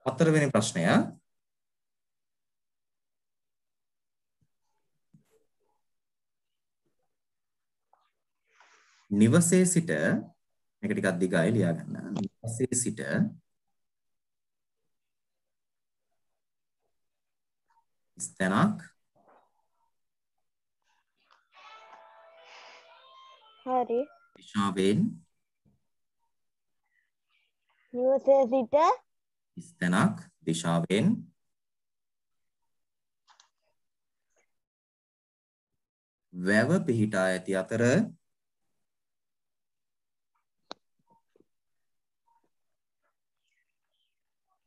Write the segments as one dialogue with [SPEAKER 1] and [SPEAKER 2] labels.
[SPEAKER 1] හතරවෙනි ප්‍රශ්නය. නිවසේ සිට මේක ටිකක් දිගයි ලියා ගන්න. නිවසේ සිට ස්තනක්
[SPEAKER 2] හරි.
[SPEAKER 1] දිශාවෙන්
[SPEAKER 2] නිවසේ සිට
[SPEAKER 1] ස්තනක් දිශාවෙන් වැව පිහිටා ඇති අතර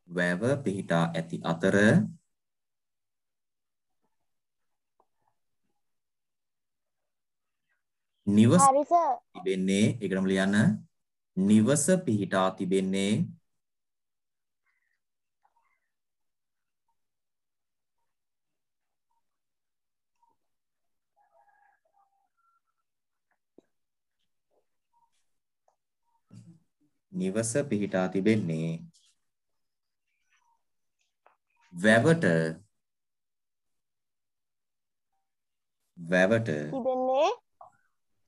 [SPEAKER 1] වැව පිහිටා ඇති අතර නිවස
[SPEAKER 2] හරි සර්.
[SPEAKER 1] තිබෙන්නේ ඒකටම ලියන්න නිවස පිහිටා තිබෙන්නේ නිවස පිහිටා තිබෙන්නේ වැවට
[SPEAKER 2] තිබෙන්නේ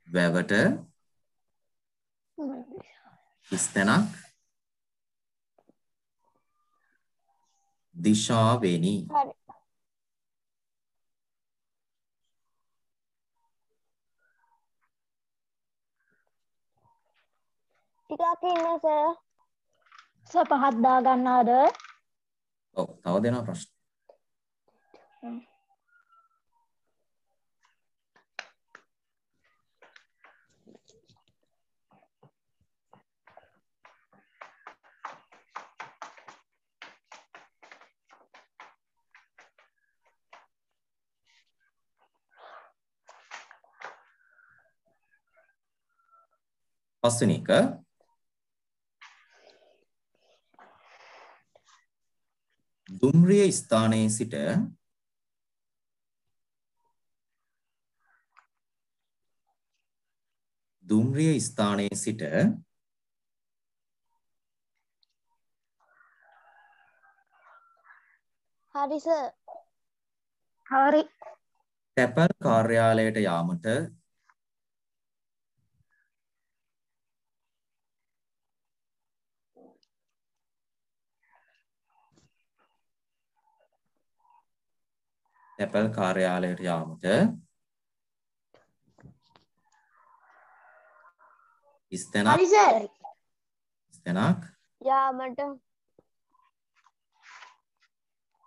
[SPEAKER 1] වැවට ස්තනක් දිශාවෙනි.
[SPEAKER 2] හරි. ටිකක් ඉන්න සර්. සර් පහක් දා ගන්නවද?
[SPEAKER 1] ඔව් තව දෙනවා ප්‍රශ්න. පස්වෙනි එක දුම්රිය ස්ථානයේ සිට
[SPEAKER 2] හරි සර්. හරි.
[SPEAKER 1] තැපැල් කාර්යාලයට යාමට ස්තනක්
[SPEAKER 2] හරි සර්. යාමට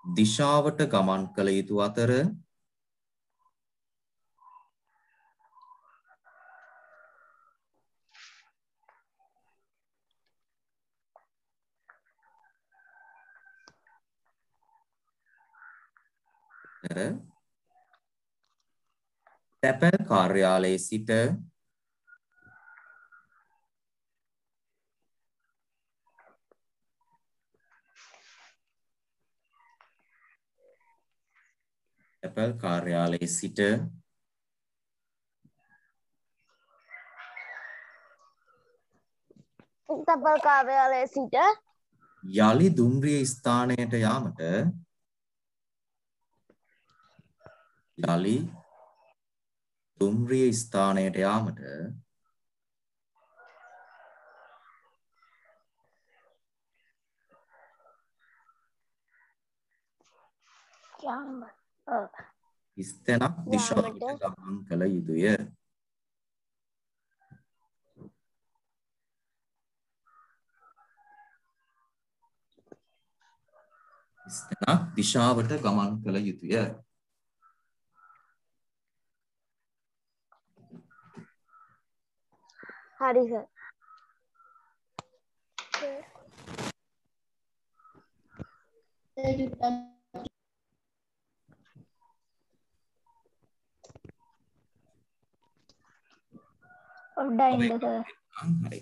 [SPEAKER 1] දිශාවට ගමන් කළ යුතු අතර තැපැල් කාර්යාලයේ සිට
[SPEAKER 2] තැපැල් කාර්යාලයේ සිට
[SPEAKER 1] යලි දුම්රිය ස්ථානයට යාමට ස්තනක් දිශාවට ගමන් කළ යුතුය. ස්තනක් දිශාවට ගමන් කළ යුතුය.
[SPEAKER 2] හරි සර්. ඔඩ්ඩයි ඉන්න සර්.
[SPEAKER 1] හරි.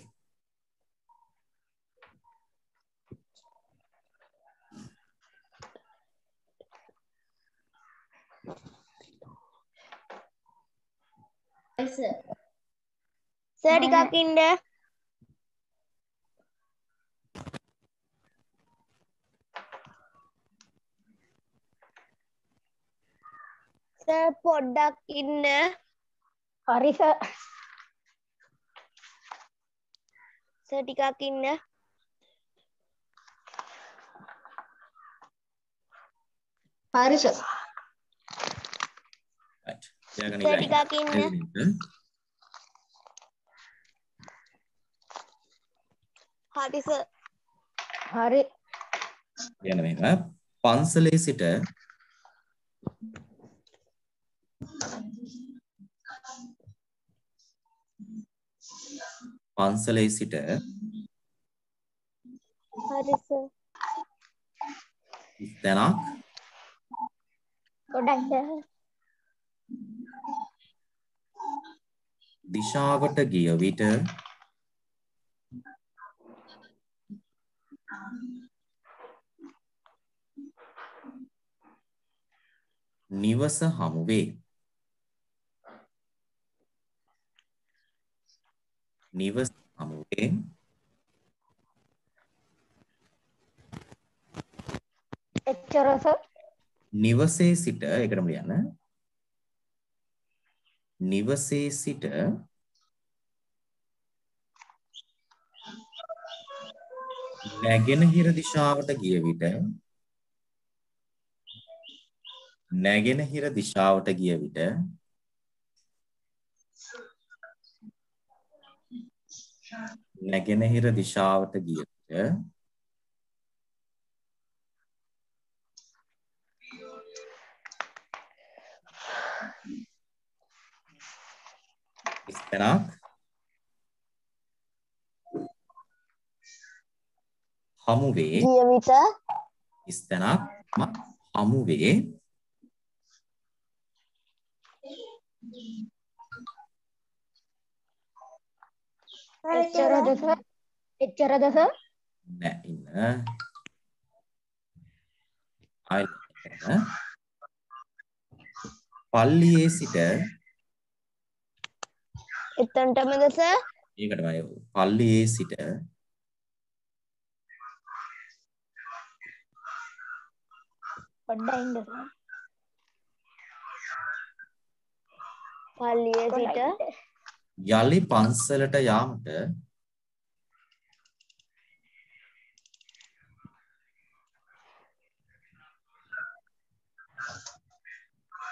[SPEAKER 2] සර් ටිකක් ඉන්න. සර් පොඩ්ඩක් ඉන්න. හරි සර්. සර් ටිකක් ඉන්න.
[SPEAKER 3] හරි සර්.
[SPEAKER 1] right තියාගෙන
[SPEAKER 2] සර්
[SPEAKER 1] ඉඳලා
[SPEAKER 2] ටිකක් ඉන්න. හරි සර්. හරි.
[SPEAKER 1] කියන මෙහෙම පන්සලේ සිට පන්සලේ සිට
[SPEAKER 2] හරි සර්.
[SPEAKER 1] තැනක්
[SPEAKER 2] ගොඩක් සර්.
[SPEAKER 1] දිශාවට ගිය විට නිවස හමු වේ. නිවස හමු වේ.
[SPEAKER 2] එච්චර සර්.
[SPEAKER 1] නිවසේ සිට ඒකටම ලියන්න. නිවසේ සිට නැගෙනහිර දිශාවට ගිය විට නැගෙනහිර දිශාවට ගිය විට නැගෙනහිර දිශාවට ගිය විට ස්තනක් හමු වේ.
[SPEAKER 2] ගිය විට
[SPEAKER 1] ස්තනක් හමු වේ.
[SPEAKER 2] එච්චරද සර්? එච්චරද සර්?
[SPEAKER 1] නෑ ඉන්න. පල්ලියේ සිට
[SPEAKER 2] එතනටමද සර්?
[SPEAKER 1] ඒකටමයි පල්ලියේ සිට
[SPEAKER 2] පොඩ්ඩක් ඉන්න සර්. පල්ලියේ සිට
[SPEAKER 1] යලි පන්සලට යාමට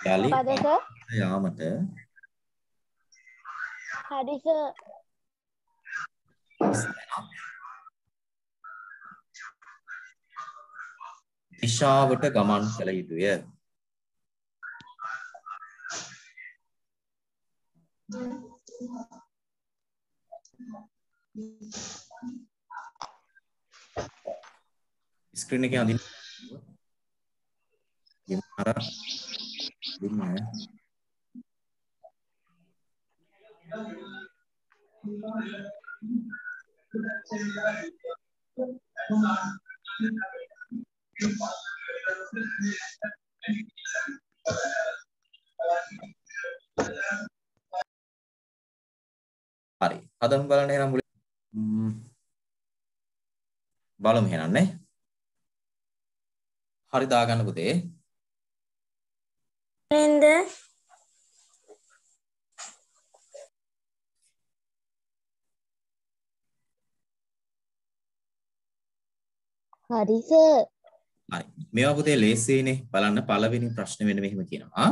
[SPEAKER 1] යලි
[SPEAKER 2] මොකද සර්?
[SPEAKER 1] යාමට
[SPEAKER 2] හරි සර්.
[SPEAKER 1] දිශාවට ගමන් කළ යුතුය. ස්ක්‍රීන් එකේ අදින්න. ගෙමර දින්න. හරි. හදමු බලන්න එහෙනම් මුලින්. බලමු එහෙනම් නේ. හරි දාගන්න පුතේ.
[SPEAKER 2] නේද? හරි සර්.
[SPEAKER 1] හරි. මේවා පුතේ ලේසියිනේ. බලන්න පළවෙනි ප්‍රශ්නේ මෙන්න මෙහෙම කියනවා.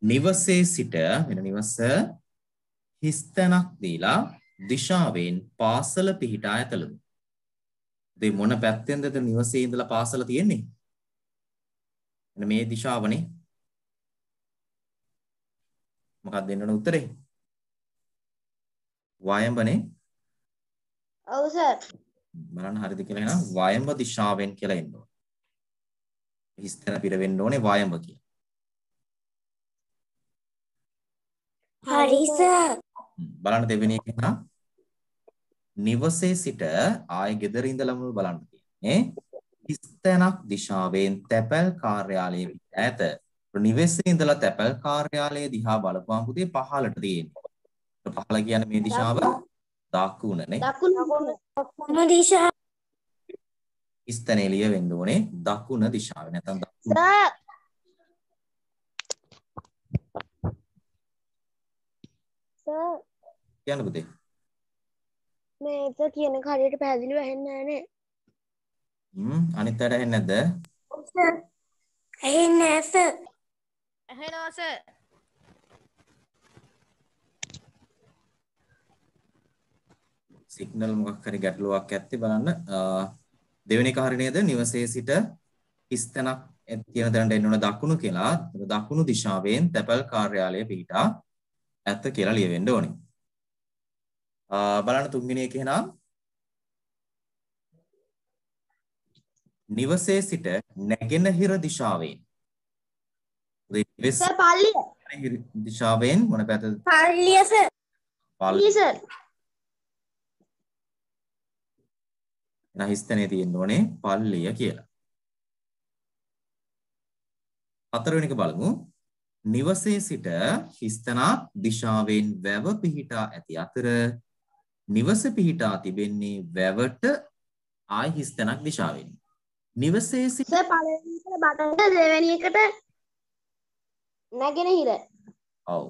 [SPEAKER 1] නිවසේ සිට වෙන නිවස හිස්තැනක් දීලා දිශාවෙන් පාසල පිහිටා ඇතලු. ඉතින් මොන පැත්තෙන්ද නිවසේ ඉඳලා පාසල තියෙන්නේ? එන්න මේ දිශාවනේ. මොකක්ද දෙන්න ඕන උත්තරේ? වයඹනේ.
[SPEAKER 2] ඔව් සර්.
[SPEAKER 1] බලන්න හරිද කියලා එහෙනම් වයඹ දිශාවෙන් කියලා එන්න ඕන. හිස්තැන පිර වෙන්න ඕනේ වයඹ කියලා.
[SPEAKER 2] හරි සර්.
[SPEAKER 1] බලන්න දෙවෙනි එක නම් නිවසේ සිට ආයේ ගෙදර ඉඳලම බලන්න තියෙන්නේ. හිස්තැනක් දිශාවෙන් තැපැල් කාර්යාලයේ ඈත. නිවසේ ඉඳලා තැපැල් කාර්යාලයේ දිහා බලපුවාම පුතේ පහළට තියෙන්නේ. පහළ කියන්නේ මේ දිශාව දකුණනේ.
[SPEAKER 2] දකුණු දිශාව.
[SPEAKER 1] හිස්තැන එළිය වෙන්න ඕනේ දකුණ දිශාවේ නැත්නම් දකුණ.
[SPEAKER 2] සර්. සර්
[SPEAKER 1] කියන්න පුතේ.
[SPEAKER 2] මේක කියන කාරියට පැහැදිලිව ඇහෙන්නේ නැහැ
[SPEAKER 1] අනිත් අයට ඇහෙන්නේ නැද්ද?
[SPEAKER 2] නේ. සර් ඇහෙන්නේ නැහැ සර්.
[SPEAKER 4] ඇහෙනවා සර්.
[SPEAKER 1] සිග්නල් මොකක් හරි ගැටලුවක් ඇත්තේ බලන්න. දෙවෙනි එක හරිය නේද? නිවසේ සිට හිස්තැනක් කියන තැනට එන්න ඕන දකුණු කියලා. දකුණු දිශාවෙන් තැපැල් කාර්යාලය පිහිටා ඇත්ත කියලා ලියවෙන්න ඕනේ. බලන්න තුන්වෙනි එක එහෙනම් නිවසේ සිට නැගෙනහිර දිශාවෙන්
[SPEAKER 3] සර් පල්ලිය.
[SPEAKER 1] නැගෙනහිර දිශාවෙන් මොන පැත්තද?
[SPEAKER 3] පල්ලිය සර්. පල්ලිය සර්.
[SPEAKER 1] එන හිස්තැනේ තියෙන්න ඕනේ පල්ලිය කියලා. හතරවෙනි එක බලමු. නිවසේ සිට හිස්තැනක් දිශාවෙන් වැව පිහිටා ඇති අතර නිවස පිහිටා තිබෙන්නේ වැවට ආයි හිස්තැනක් දිශාවෙන්. නිවසේ සිට
[SPEAKER 3] සර් පළවෙනි එකට බටහිර දෙවෙනි එකට නැගෙනහිර.
[SPEAKER 1] ඔව්.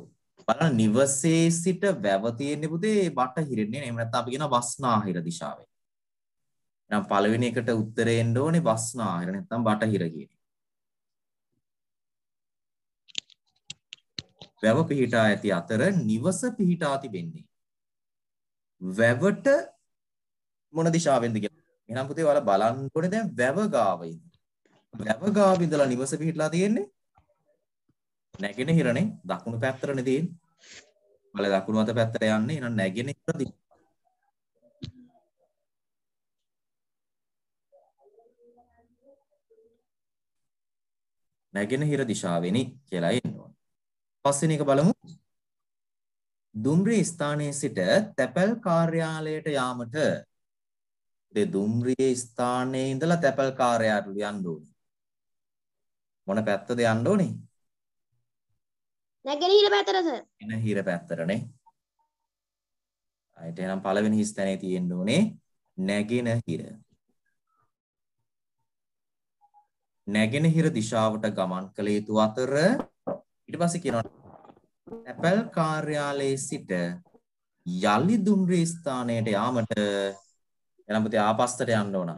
[SPEAKER 1] බලන්න නිවසේ සිට වැව තියෙන්නේ පුතේ බටහිරින්නේ. එහෙම නැත්නම් අපි කියනවා බස්නාහිර දිශාවෙන්. එහෙනම් පළවෙනි එකට උත්තරේ එන්න ඕනේ බස්නාහිර නැත්නම් බටහිර කියන්නේ. වැව පිහිටා ඇති අතර නිවස පිහිටා තිබෙන්නේ වැවට මොන දිශාවෙන්ද කියලා. එහෙනම් පුතේ ඔයාලා බලන්න ඕනේ දැන් වැව ගාව ඉන්න. වැව ගාව ඉඳලා නිවස පිහිටලා තියෙන්නේ නැගෙනහිරනේ දකුණු පැත්තටනේ තියෙන්නේ. බලලා දකුණු අත පැත්තට යන්නේ. එහෙනම් නැගෙනහිර දිශාව. නැගෙනහිර දිශාවෙනි කියලා එන්න ඕනේ. පස්වෙනි එක බලමු. දුම්රිය ස්ථානයේ සිට තැපැල් කාර්යාලයට යාමට දුම්රිය ස්ථානයේ ඉඳලා තැපැල් කාර්යාලයට යන්න ඕනේ. මොන පැත්තද යන්න ඕනේ?
[SPEAKER 3] නැගෙනහිර පැත්තට සර්.
[SPEAKER 1] නැගෙනහිර පැත්තටනේ. ආයෙත් එහෙනම් පළවෙනි හිස්තැනේ තියෙන්න ඕනේ නැගෙනහිර. නැගෙනහිර දිශාවට ගමන් කළ යුතු අතර ඊට පස්සේ කියනවා තැපැල් කාර්යාලයේ සිට යලි දුම්රිය ස්ථානයට යාමට එනම් පුතේ ආපස්සට යන්න ඕන.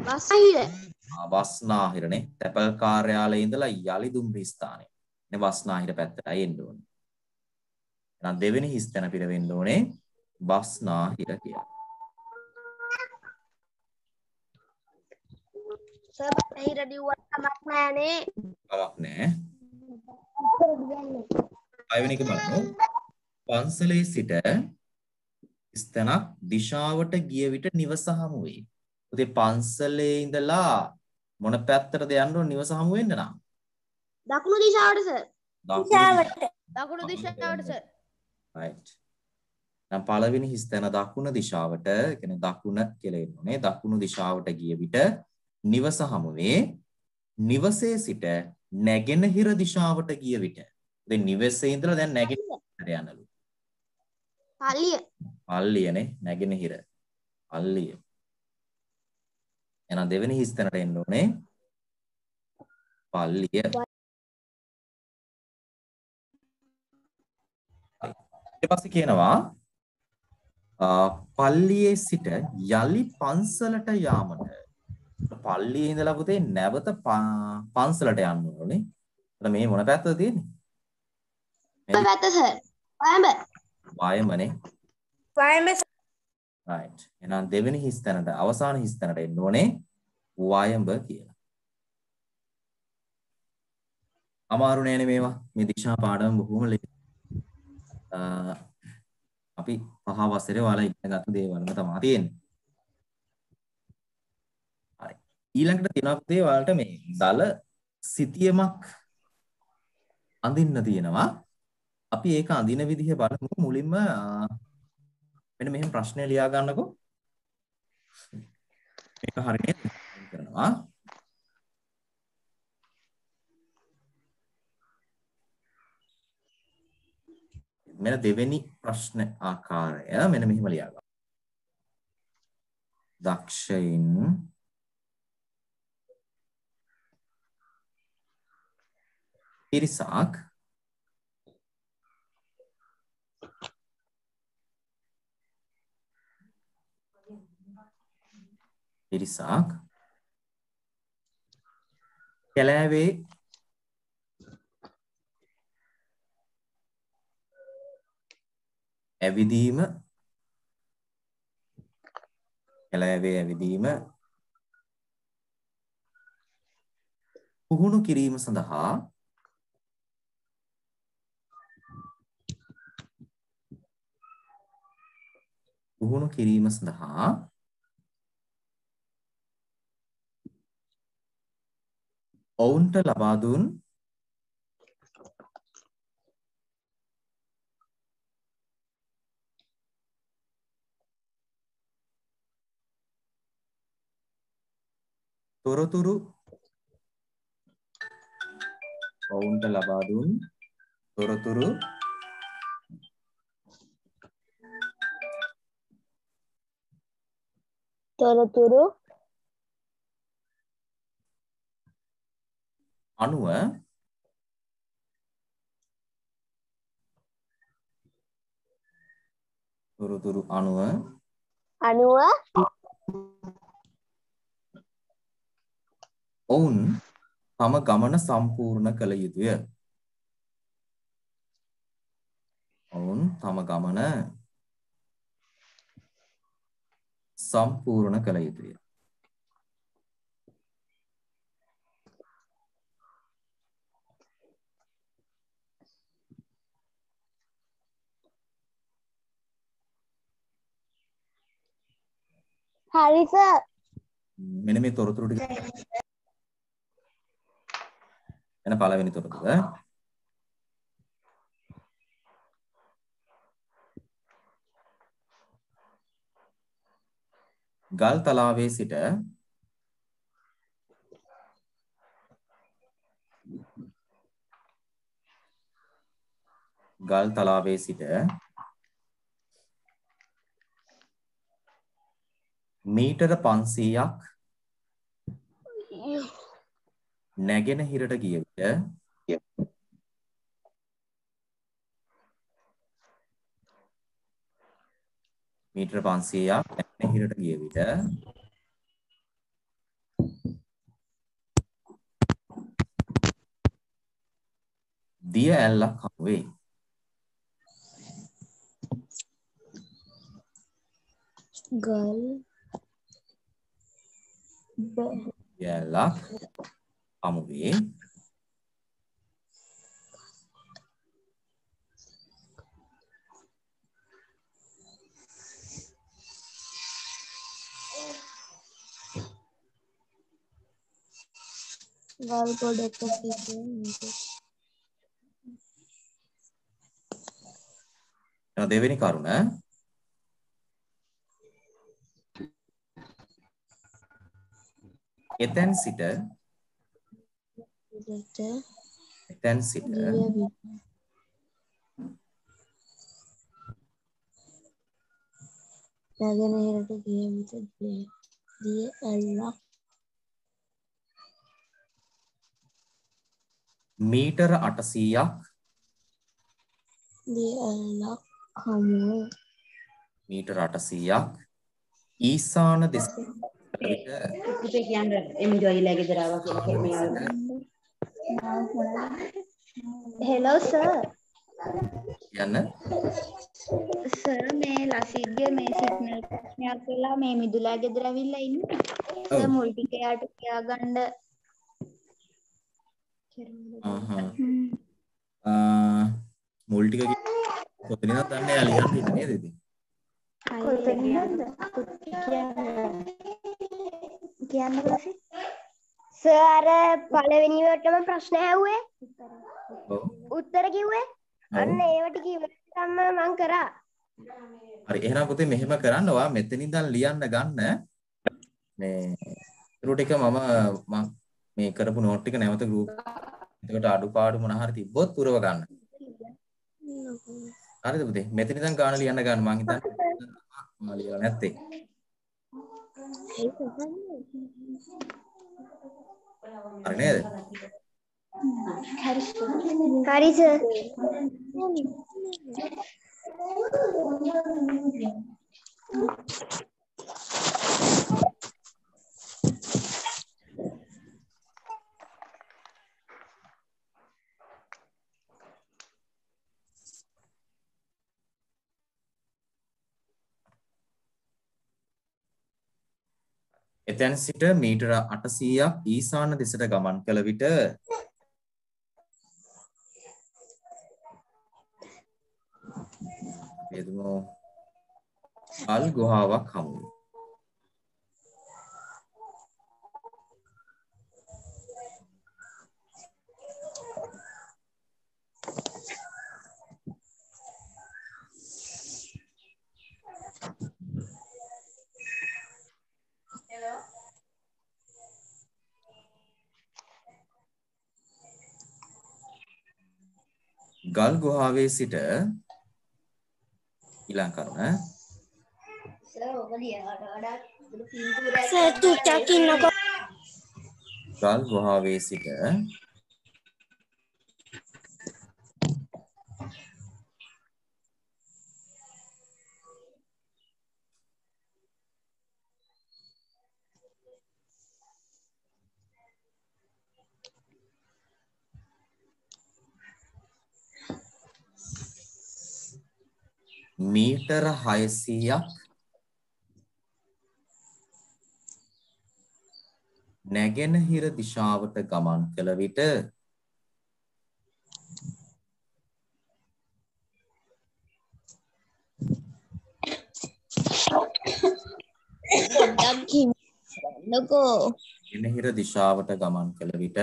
[SPEAKER 3] බස්නාහිර.
[SPEAKER 1] බස්නාහිරනේ. තැපැල් කාර්යාලයේ ඉඳලා යලි දුම්රිය ස්ථානය. නේ බස්නාහිර පැත්තටයි එන්න ඕනේ. එහෙනම් දෙවෙනි හිස්තැන පිරවෙන්න ඕනේ බස්නාහිර කියලා.
[SPEAKER 3] සර් බටහිර දිව්වට කමක් නැහනේ.
[SPEAKER 1] කමක් නැහැ. පළවෙනි එක බලමු. පන්සලේ සිට ස්තනක් දිශාවට ගිය විට නිවස හමු වේ. පුතේ පන්සලේ ඉඳලා මොන පැත්තටද යන්න ඕන නිවස හමු වෙන්න නම්?
[SPEAKER 3] දකුණු දිශාවට සර්.
[SPEAKER 4] දකුණු දිශාවට සර්.
[SPEAKER 1] right. දැන් පළවෙනි හිස්තැන දකුණු දිශාවට, කියන්නේ දකුණ කියලා එන්නේ. දකුණු දිශාවට ගිය විට නිවස හමු වේ. නිවසේ සිට නැගෙනහිර දිශාවට ගිය විට. දැන් නිවසේ ඉඳලා දැන් නැගෙනහිරට යනලු.
[SPEAKER 3] පල්ලිය.
[SPEAKER 1] පල්ලියනේ නැගෙනහිර. පල්ලිය. එහෙනම් දෙවෙනි හිස්තැනට එන්න ඕනේ පල්ලිය. ඊට පස්සේ කියනවා පල්ලියේ සිට යලි පන්සලට යාමට. පල්ලියේ ඉඳලා පුතේ නැවත පන්සලට යන්න ඕනේ. එතන මේ මොන පැත්තද තියෙන්නේ?
[SPEAKER 3] පැත්ත සර්. වයඹ.
[SPEAKER 1] වයඹනේ.
[SPEAKER 3] වයඹ.
[SPEAKER 1] right. එහෙනම් දෙවෙනි හිස්තැනට අවසාන හිස්තැනට එන්න ඕනේ වයඹ කියලා. අමාරු නෑනේ මේවා. මේ දිශා පාඩම බොහොම අපි පහ වසරේ ඔයාලා ඉගෙන ගත්ත දේවල්ම තමයි තියෙන්නේ. හරි. ඊළඟට තියෙනවා පුතේ ඔයාලට මේ දල සිතියමක් අඳින්න තියෙනවා. අපි ඒක අඳින විදිහ බලමු. මුලින්ම මෙන්න මෙහෙම ප්‍රශ්නය ලියා ගන්නකො. මේක හරියට කරනවා. මෙන්න දෙවෙනි ප්‍රශ්න ආකාරය මෙන්න මෙහෙම ලියා ගන්න. දක්ෂයින් පිරිසක් පිරිසක් කැලෑවේ ඇවිදීම පුහුණු කිරීම සඳහා ඔවුන්ට ලබා දුන් තොරතුරු අනුව ඔවුන් තම ගමන සම්පූර්ණ කළ යුතුය.
[SPEAKER 3] හරි සර්.
[SPEAKER 1] මෙන්න මේ තොරතුරු ටික එන පළවෙනි තොරතුර ගල්තලාවේ සිට මීටර 500ක් නැගෙනහිරට ගිය විට දිය ඇල්ලක් හමු වේ. දෙවෙනි කරුණ එතෙන් සිට
[SPEAKER 3] නැගෙනහිරට ගිය විට දිය ඇල්ලක්
[SPEAKER 1] මීටර 800ක්
[SPEAKER 3] හමු
[SPEAKER 1] ඊසාන දෙස
[SPEAKER 3] හෙලෝ සර්.
[SPEAKER 1] යන්න
[SPEAKER 3] සර් මේ ලසිත්ගේ මේ සිග්නල් ප්‍රශ්නයක් වෙලා මේ මිදුලා ගෙදර ඇවිල්ලා ඉන්නේ. සර් මුල් ටික යාට කියාගන්න.
[SPEAKER 1] මුල් ටික කොතනින්ද දන්නේ යා ලියන්න ඉන්නේ නේද ඉතින්?
[SPEAKER 3] කියන්නකෝ සර් අර පළවෙනි වටම ප්‍රශ්න ඇහුවේ. උත්තර කිව්වේ. අන්න ඒවට කිව්වම මං කරා.
[SPEAKER 1] හරි එහෙනම් පුතේ මෙහෙම කරන්න ඔයා මෙතනින් ඉඳන් ලියන්න ගන්න මේ ඊට ටික මම මේ කරපු නෝට් ටික නැවත ගෲප් එකට අඩුපාඩු මොන හරි තිබ්බොත් පුරව ගන්න. හරිද පුතේ? මෙතන ඉඳන් ගාන ලියන්න ගන්න මං හිතන්නේ මම ලියලා නැත්තේ. හරි නේද?
[SPEAKER 3] හරි සර්.
[SPEAKER 1] එතැන් සිට මීටර 800ක් ඊසාන දෙසට ගමන් කළ විට එදුමෝ ගල් ගුහාවක් හමු වේ. ගල් ගුහාවේ සිට ඊළඟ කරුණ
[SPEAKER 2] සර් චුට්ටක් ඉන්නකෝ.
[SPEAKER 1] ගල් ගුහාවේ සිට මීටර 600ක් නැගෙනහිර දිශාවට ගමන් කළ විට
[SPEAKER 3] පොඩ්ඩක් කියන්නකෝ.
[SPEAKER 1] නැගෙනහිර දිශාවට ගමන් කළ විට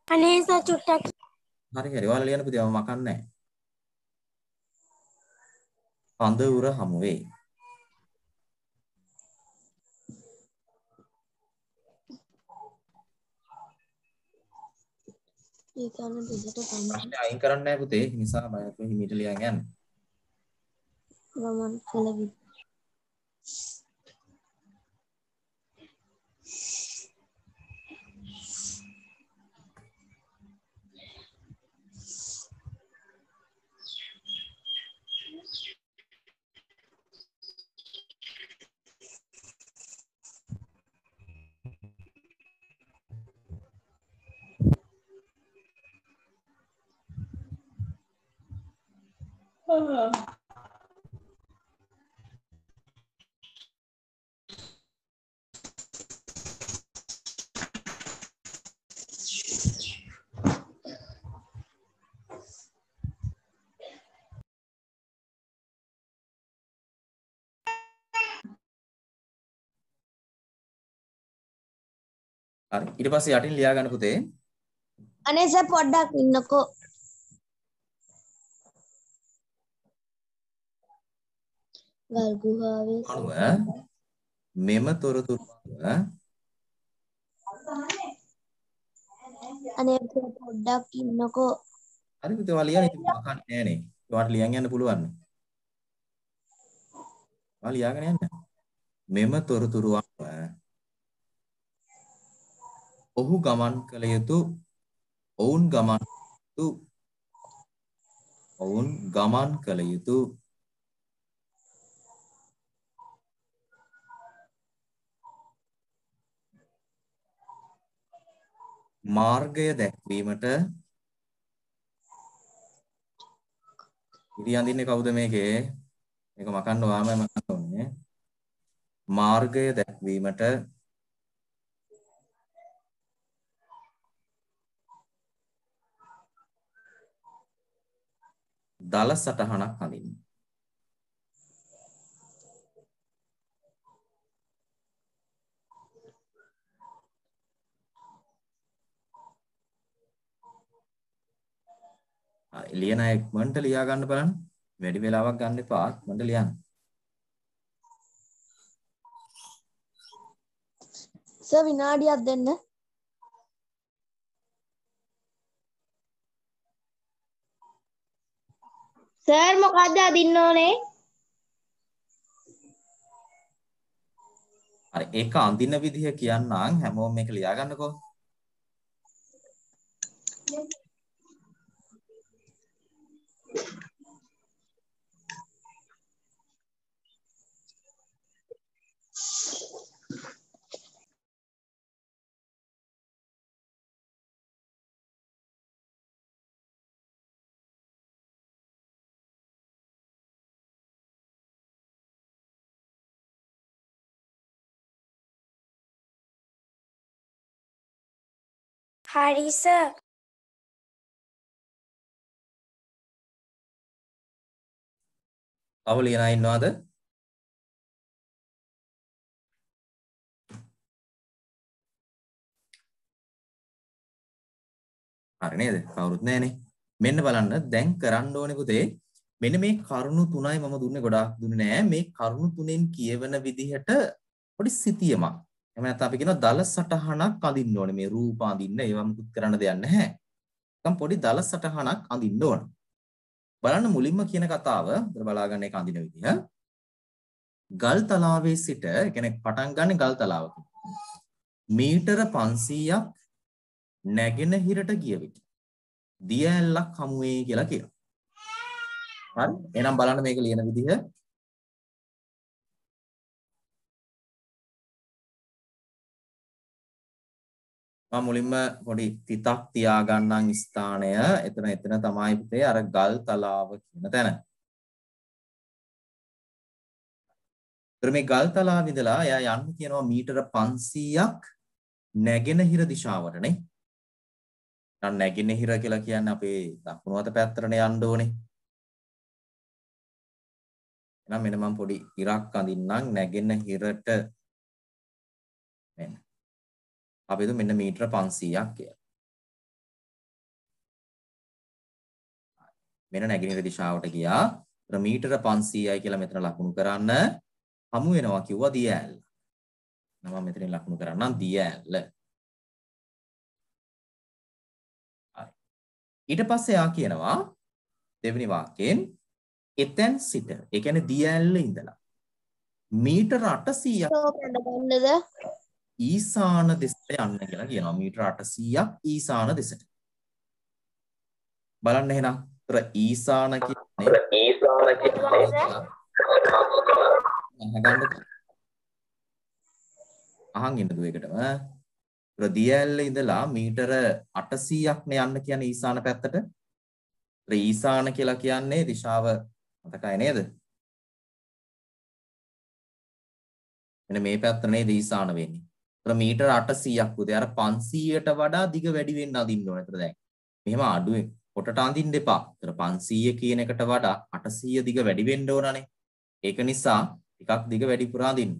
[SPEAKER 2] අනේ සර් චුට්ටක්.
[SPEAKER 1] හරි ඔයාලා ලියන්න පුතේ මම මකන්නේ නැහැ. පඳවුර හමු වේ.
[SPEAKER 2] ඒ කියන්නේ දෙකට තමයි
[SPEAKER 1] ප්‍රශ්නේ අයින් කරන්නේ නැහැ පුතේ. ඒ නිසා මම හිමීට ලියන් යන්න.
[SPEAKER 2] ගමන් කළ විට.
[SPEAKER 1] හරි ඊට පස්සේ යටින් ලියා ගන්න පුතේ.
[SPEAKER 2] අනේ සර් පොඩ්ඩක් ඉන්නකෝ. ගල් ගුහාවේ
[SPEAKER 1] අනුව මෙම තොරතුරු
[SPEAKER 2] අනේ සර් පොඩ්ඩක් ඉන්නකෝ.
[SPEAKER 1] හරි පුතේ ඔයාලා ලියන්න ඉතින් මකන්නේ නැහනේ. ඔයාලට ලියන් යන්න පුළුවන්. ඔයාලා ලියාගෙන යන්න. මෙම තොරතුරු අනුව ඔහු ගමන් කළ යුතු ඔවුන් ගමන් කළ යුතු මාර්ගය දැක්වීමට ඉතින් අඳින්නේ කවුද මේකේ? මේක මකන්න ඔයාමයි මකන්න ඕනේ. මාර්ගය දැක්වීමට දල සටහනක් අඳින්න. හරි ලියන අය ඉක්මනට ලියා ගන්න බලන්න. වැඩි වෙලාවක් ගන්න එපා. ඉක්මනට ලියන්න.
[SPEAKER 2] සර් විනාඩියක් දෙන්න.
[SPEAKER 3] සර් මොකද්ද අදින්න ඕනේ?
[SPEAKER 1] හරි ඒක අඳින විදිහ කියන්නම් හැමෝම මේක ලියා ගන්නකෝ.
[SPEAKER 2] හරි සර්.
[SPEAKER 1] තව ලියන අය ඉන්නවද? හරි නේද? කවුරුත් නැහනේ. මෙන්න බලන්න දැන් කරන්න ඕනේ පුතේ. මෙන්න මේ කරුණු තුනයි මම දුන්නේ ගොඩාක් දුන්නේ නෑ. මේ කරුණු තුනෙන් කියවන විදිහට පොඩි සිතියමක්. එහෙම නැත්නම් අපි කියනවා දල සටහනක් අඳින්න ඕනේ. මේ රූප අඳින්න ඒවා මුකුත් කරන්න දෙයක් නැහැ. නිකන් පොඩි දල සටහනක් අඳින්න ඕන. බලන්න මුලින්ම කියන කතාව බලා ගන්න එක අඳින විදිහ. ගල් තලාවේ සිට කියන්නේ පටන් ගන්න ගල් තලාවක. මීටර 500ක් නැගෙනහිරට ගිය විට දිය ඇල්ලක් හමු වෙයි කියලා කියනවා. හරි? එහෙනම් බලන්න මේක ලියන විදිහ. මම මුලින්ම පොඩි තිතක් තියාගන්නම් ස්ථානය. එතන තමයි පුතේ අර ගල් තලාව කියන තැන. මේ ගල් තලාව ඉඳලා එයා යන්න කියනවා මීටර 500ක් නැගෙනහිර දිශාවටනේ. දැන් නැගෙනහිර කියලා කියන්නේ අපේ දකුණු අත පැත්තටනේ යන්න ඕනේ. එහෙනම් මෙන්න මම පොඩි ඉරක් අඳින්නම් නැගෙනහිරට. මෙන්න. අපි හිතමු මෙන්න මීටර 500ක් කියලා. මෙන්න නැගෙනහිර දිශාවට ගියා. මීටර 500යි කියලා මෙතන ලකුණු කරන්න. හමු වෙනවා කිව්වා දිය ඇල්ල. මම මෙතනින් ලකුණු කරන්නම් දිය ඇල්ල. හරි. ඊට පස්සේ යා කියනවා දෙවෙනි වාක්‍යයෙන් එතෙන් සිට ඒ කියන්නේ දිය ඇල්ල ඉඳලා මීටර 800ක්
[SPEAKER 2] ගන්නද?
[SPEAKER 1] ඊසාන දෙසට යන්න කියලා කියනවා. මීටර 800ක් ඊසාන දෙසට. බලන්න එහෙනම්. ඊසාන කියන්නේ අහන් ඉන්න දුවේකටම දියැල්ල ඉඳලා මීටර 800ක් නේ යන්න කියන්නේ ඊසාන පැත්තට. ඊසාන කියලා කියන්නේ දිශාව මතකයි නේද? එනේ මේ පැත්ත නේද ඊසාන වෙන්නේ. මීටර 800ක් උදේ අර 500ට වඩා දිග වැඩි වෙන්න අඳින්න ඕනේ. ඒතර දැන් මෙහෙම අඩුවෙන් කොටට අඳින්න එපා. ඒතර 500 කියන එකට වඩා 800 දිග වැඩි වෙන්න ඕනනේ. ඒක නිසා ටිකක් දිග වැඩිපුර අඳින්න.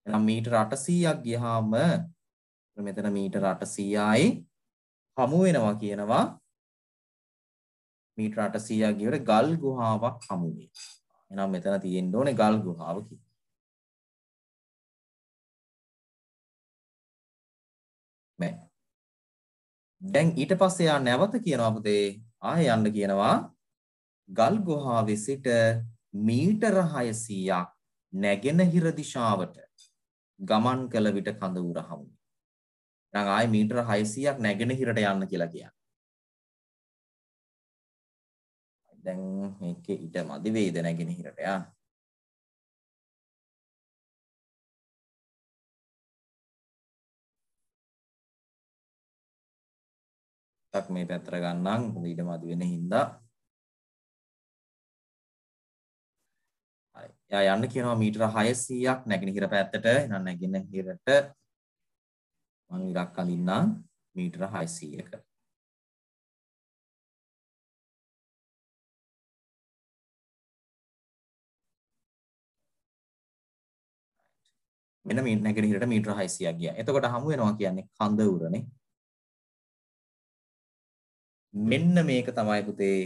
[SPEAKER 1] එහෙනම් මීටර 800ක් ගියාම මෙතන මීටර 800යි හමු වෙනවා කියනවා. මීටර 800ක් ගියොත් ගල් ගුහාවක් හමු වෙයි. එහෙනම් මෙතන තියෙන්න ඕනේ ගල් ගුහාව කියලා. දැන් ඊට පස්සේ යා නැවත කියනවා පුතේ ආයෙ යන්න කියනවා ගල් ගුහාවේ සිට මීටර 600ක් නැගෙනහිර දිශාවට ගමන් කළ විට කඳ උර හමු. එහෙනම් ආයෙ මීටර 600ක් නැගෙනහිරට යන්න කියලා කියනවා. දැන් මේකේ ඊට මදි වේද නැගෙනහිරට යන්න. ටක් මේ පැත්තට ගන්නම්. ඊට මදි වෙන හින්දා. හරි. එයා යන්න කියනවා මීටර 600ක් නැගෙනහිර පැත්තට. එහෙනම් නැගෙනහිරට මම ඉරක් අඳින්නම් මීටර 600ක. මෙන්න මේ නැගෙනහිරට මීටර 600ක් ගියා. එතකොට හමු වෙනවා කියන්නේ කඳ උරනේ. මෙන්න මේක තමයි පුතේ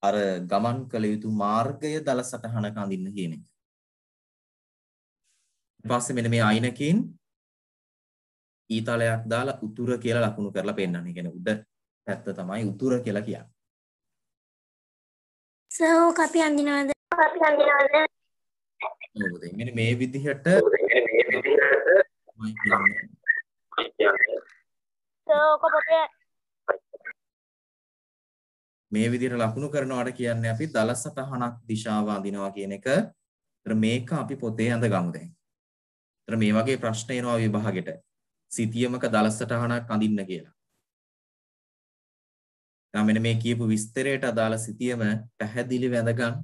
[SPEAKER 1] අර ගමන් කළ යුතු මාර්ගය දල සටහනක අඳින්න කියන එක. ඊට පස්සේ මෙන්න මේ අයිනකින් ඊතලයක් දාලා උතුර කියලා ලකුණු කරලා පෙන්නන්න. ඒ කියන්නේ උඩ පැත්ත තමයි උතුර කියලා කියන්නේ.
[SPEAKER 2] සර් අපි අඳිනවද?
[SPEAKER 1] මෙන්න මේ විදිහට මේ විදිහට ලකුණු කරනවාට කියන්නේ අපි දල සටහනක් දිශාව අඳිනවා කියන එක. ඒතර මේක අපි පොතේ අඳ ගමු දැන්. ඒතර මේ වගේ ප්‍රශ්න එනවා විභාගෙට. සිතියමක දල සටහනක් අඳින්න කියලා. දැන් මෙන්න මේ කියපු විස්තරයට අදාළ සිතියම පැහැදිලි වැඳගන්න.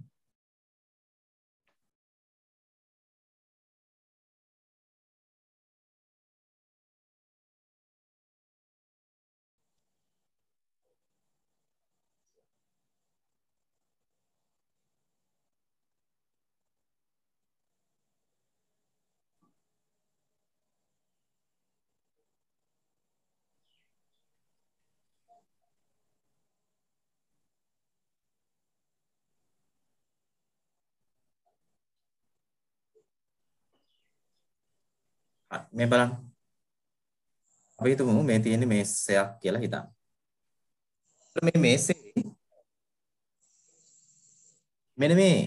[SPEAKER 1] මේ බලන්න. අපි හිතමු මේ තියෙන්නේ මේසයක් කියලා හිතන්න. මේ මේසේ මෙන්න මේ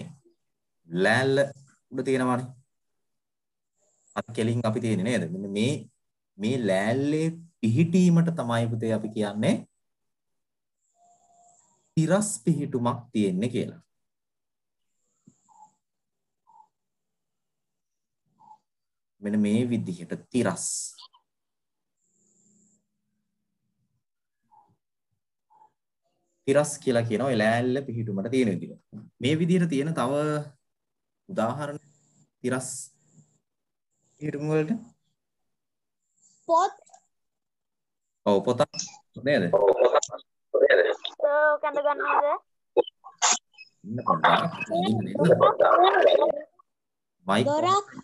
[SPEAKER 1] ලෑල්ල උඩ තියෙනවානේ. අත් කෙලින් අපි තියෙන්නේ නේද? මෙන්න මේ ලෑල්ලේ පිහිටීමට තමයි පුතේ අපි කියන්නේ තිරස් පිහිටුමක් තියෙන්නේ කියලා. මෙන්න මේ විදිහට තිරස්. තිරස් කියලා කියනවා ඒ ලෑල්ල පිහිටුමට තියෙන විදිහ. මේ විදිහට තියෙන තව උදාහරණ තිරස් පිහිටුම වලට
[SPEAKER 2] පොත්
[SPEAKER 1] ඔව් පොතක් නේද?
[SPEAKER 2] කැඳ ගන්නවද?
[SPEAKER 1] ඉන්න පොඩ්ඩක් මයික්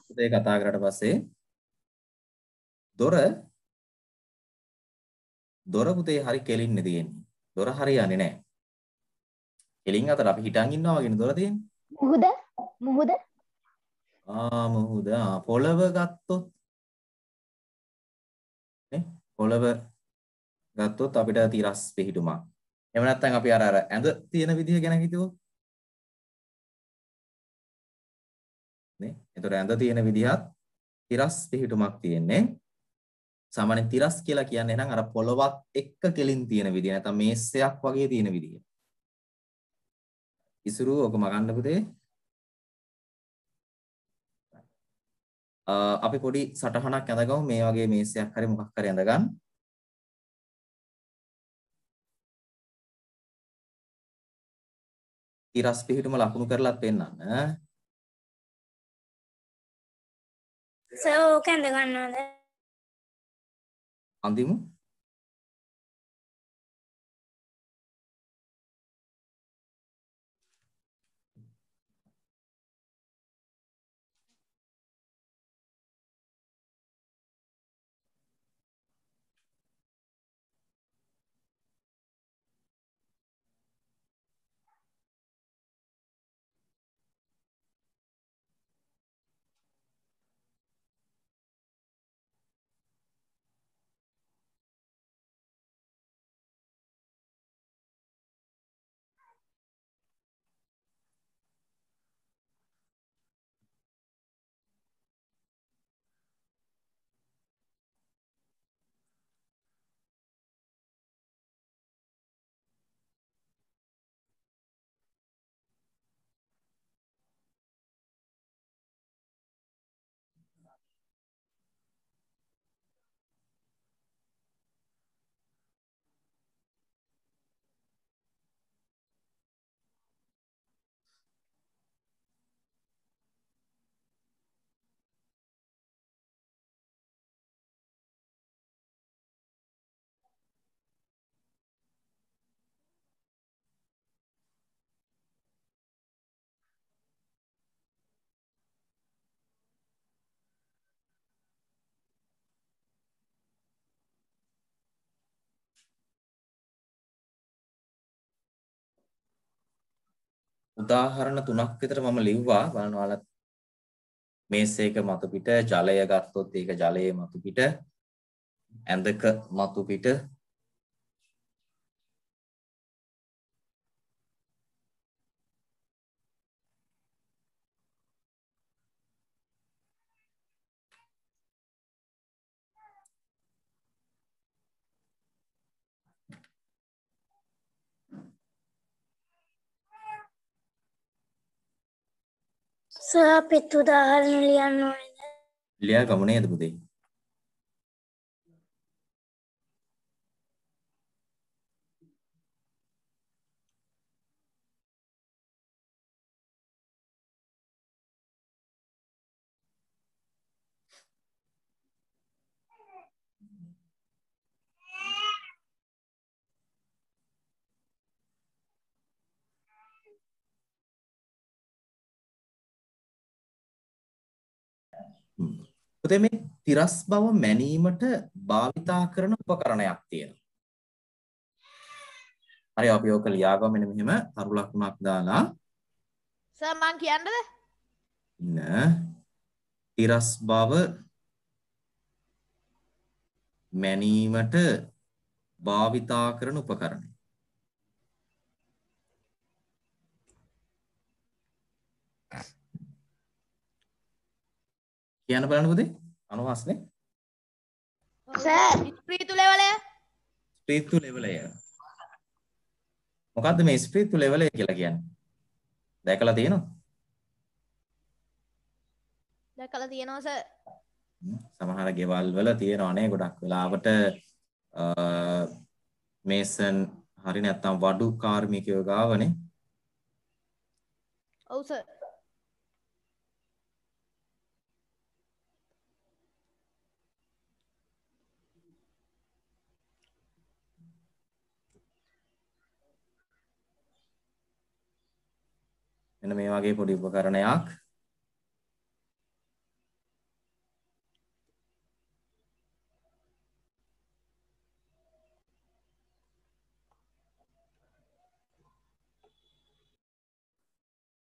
[SPEAKER 1] පුතේ කතා කරලා පස්සේ දොර පුතේ හරි කෙලින්නේ තියෙන්නේ. දොර හරියන්නේ නැහැ. කෙලින් අතර අපි හිටන් ඉන්නවා වගේනේ දොර තියෙන්නේ.
[SPEAKER 2] මුහුද
[SPEAKER 1] මුහුද පොළව ගත්තොත් නේ පොළව ගත්තොත් අපිට තිරස් පිහිටුමක්. එහෙම නැත්නම් අපි අර ඇඳ තියෙන විදිහ ගැන හිතුවොත් නේ. ඒතර ඇඳ තියෙන විදිහත් තිරස් පිහිටුමක් තියෙන්නේ. සාමාන්‍යයෙන් තිරස් කියලා කියන්නේ නම් අර පොළවත් එක්ක කෙලින් තියෙන විදිහ නැත්නම් මේසයක් වගේ තියෙන විදිහ. ඉසුරු ඔක මගන්න පුතේ. අපි පොඩි සටහනක් ඇඳගමු මේ වගේ මේසයක් හරි මොකක් හරි ඇඳගන්න. තිරස් පිහිටුම ලකුණු කරලාත් පෙන්නන්න.
[SPEAKER 2] සර් ඕක ඇඳ ගන්නවද?
[SPEAKER 1] අන්තිමු උදාහරණ 3ක් විතර මම ලිව්වා බලන්න ඔයාලා මේසයක මතු පිට ජලය ගත්තොත් ඒක ජලයේ මතු පිට ඇඳක මතු පිට
[SPEAKER 2] සර් අපිත් උදාහරණ ලියන්න ඕනේද?
[SPEAKER 1] ලියා ගමු නේද පුතේ? පුතේ මේ තිරස් බව මැනීමට භාවිතා කරන උපකරණයක් තියෙනවා. හරි අපි ඔක ලියාගමු මෙන්න මෙහෙම තරු ලකුණක් දාලා.
[SPEAKER 4] සර් මං කියන්නද?
[SPEAKER 1] ඉන්න තිරස් බව මැනීමට භාවිතා කරන උපකරණය. කියන්න බලන්න පුතේ. අනුහස්නේ.
[SPEAKER 4] සර් ස්ප්‍රීතු ලෙවලය.
[SPEAKER 1] ස්ප්‍රීතු ලෙවලය. මොකද්ද මේ ස්ප්‍රීතු ලෙවලය කියලා කියන්නේ? දැකලා තියෙනවද?
[SPEAKER 4] දැකලා තියෙනවා සර්.
[SPEAKER 1] සමහර ගෙවල් වල තියෙනවනේ ගොඩක් වෙලාවට මේසන් හරි නැත්නම් වඩු කාර්මිකයෝ ගාවනේ.
[SPEAKER 4] ඔව් සර්.
[SPEAKER 1] මෙන්න මේ වගේ පොඩි උපකරණයක්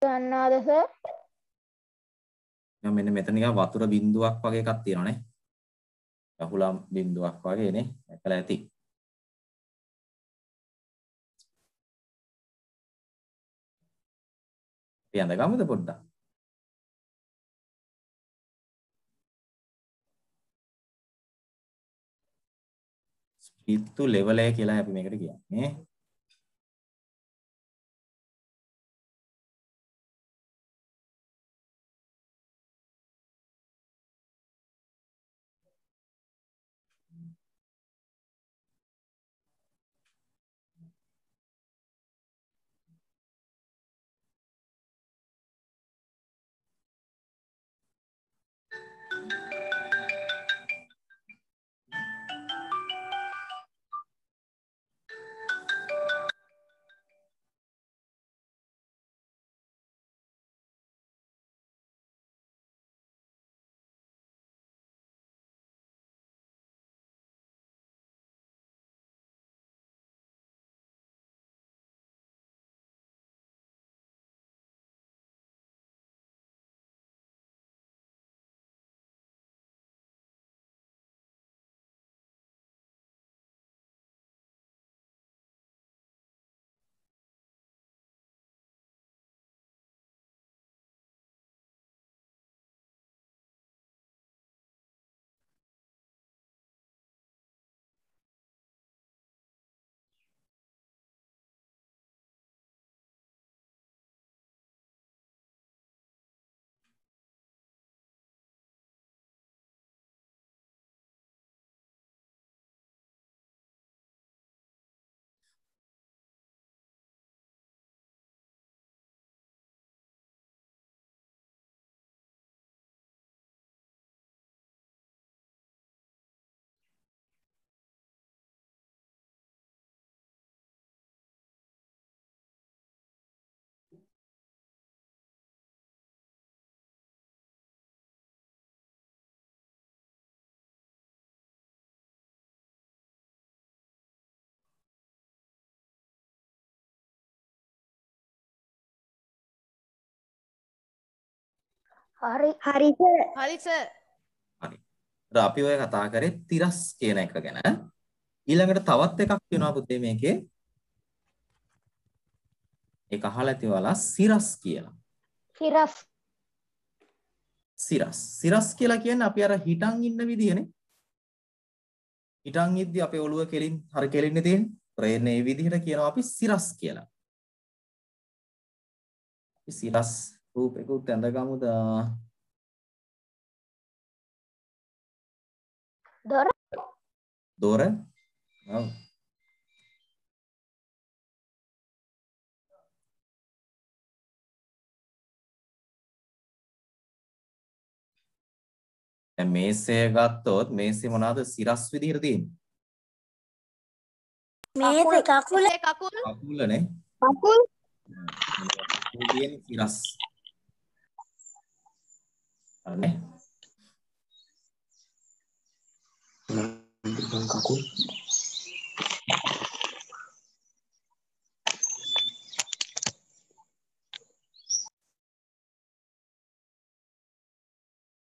[SPEAKER 2] ගන්නවද සර්?
[SPEAKER 1] මෙන්න මෙතන නිකන් වතුර බින්දුවක් වගේ එකක් තියෙනවානේ. යහුලම් බින්දුවක් වගේ නේ. දැකලා ඇති. අපි අඳගමුද පොඩ්ඩක්? ස්ප්‍රීතු ලෙවලය කියලා අපි මේකට කියන්නේ.
[SPEAKER 2] හරි.
[SPEAKER 3] හරි සර්.
[SPEAKER 4] හරි සර්.
[SPEAKER 1] හරි. අපි ඔය කතා කරේ තිරස් කියන එක ගැන. ඊළඟට තවත් එකක් තියෙනවා පුතේ මේකේ. ඒක අහලා ඇතිවලා සිරස් කියලා.
[SPEAKER 2] සිරස්.
[SPEAKER 1] සිරස්. සිරස් කියලා කියන්නේ අපි අර හිටන් ඉන්න විදියනේ. හිටන් ඉද්දි අපේ ඔළුව කෙලින් හරි කෙලින්නේ තියෙන්නේ. ඒ මේ විදිහට කියනවා අපි සිරස් කියලා. අපි සිරස් රූපෙකුත් ඇඳගමුද?
[SPEAKER 2] දොර.
[SPEAKER 1] දොර. ඔව්. දැන් මේසය ගත්තොත් මේසෙ මොනවාද සිරස් විදිහට තියෙන්නේ?
[SPEAKER 2] මේසේ කකුල.
[SPEAKER 4] කකුල්.
[SPEAKER 1] කකුලනේ.
[SPEAKER 3] කකුල්.
[SPEAKER 1] තියෙන සිරස්. අනේ.
[SPEAKER 5] කකුල්.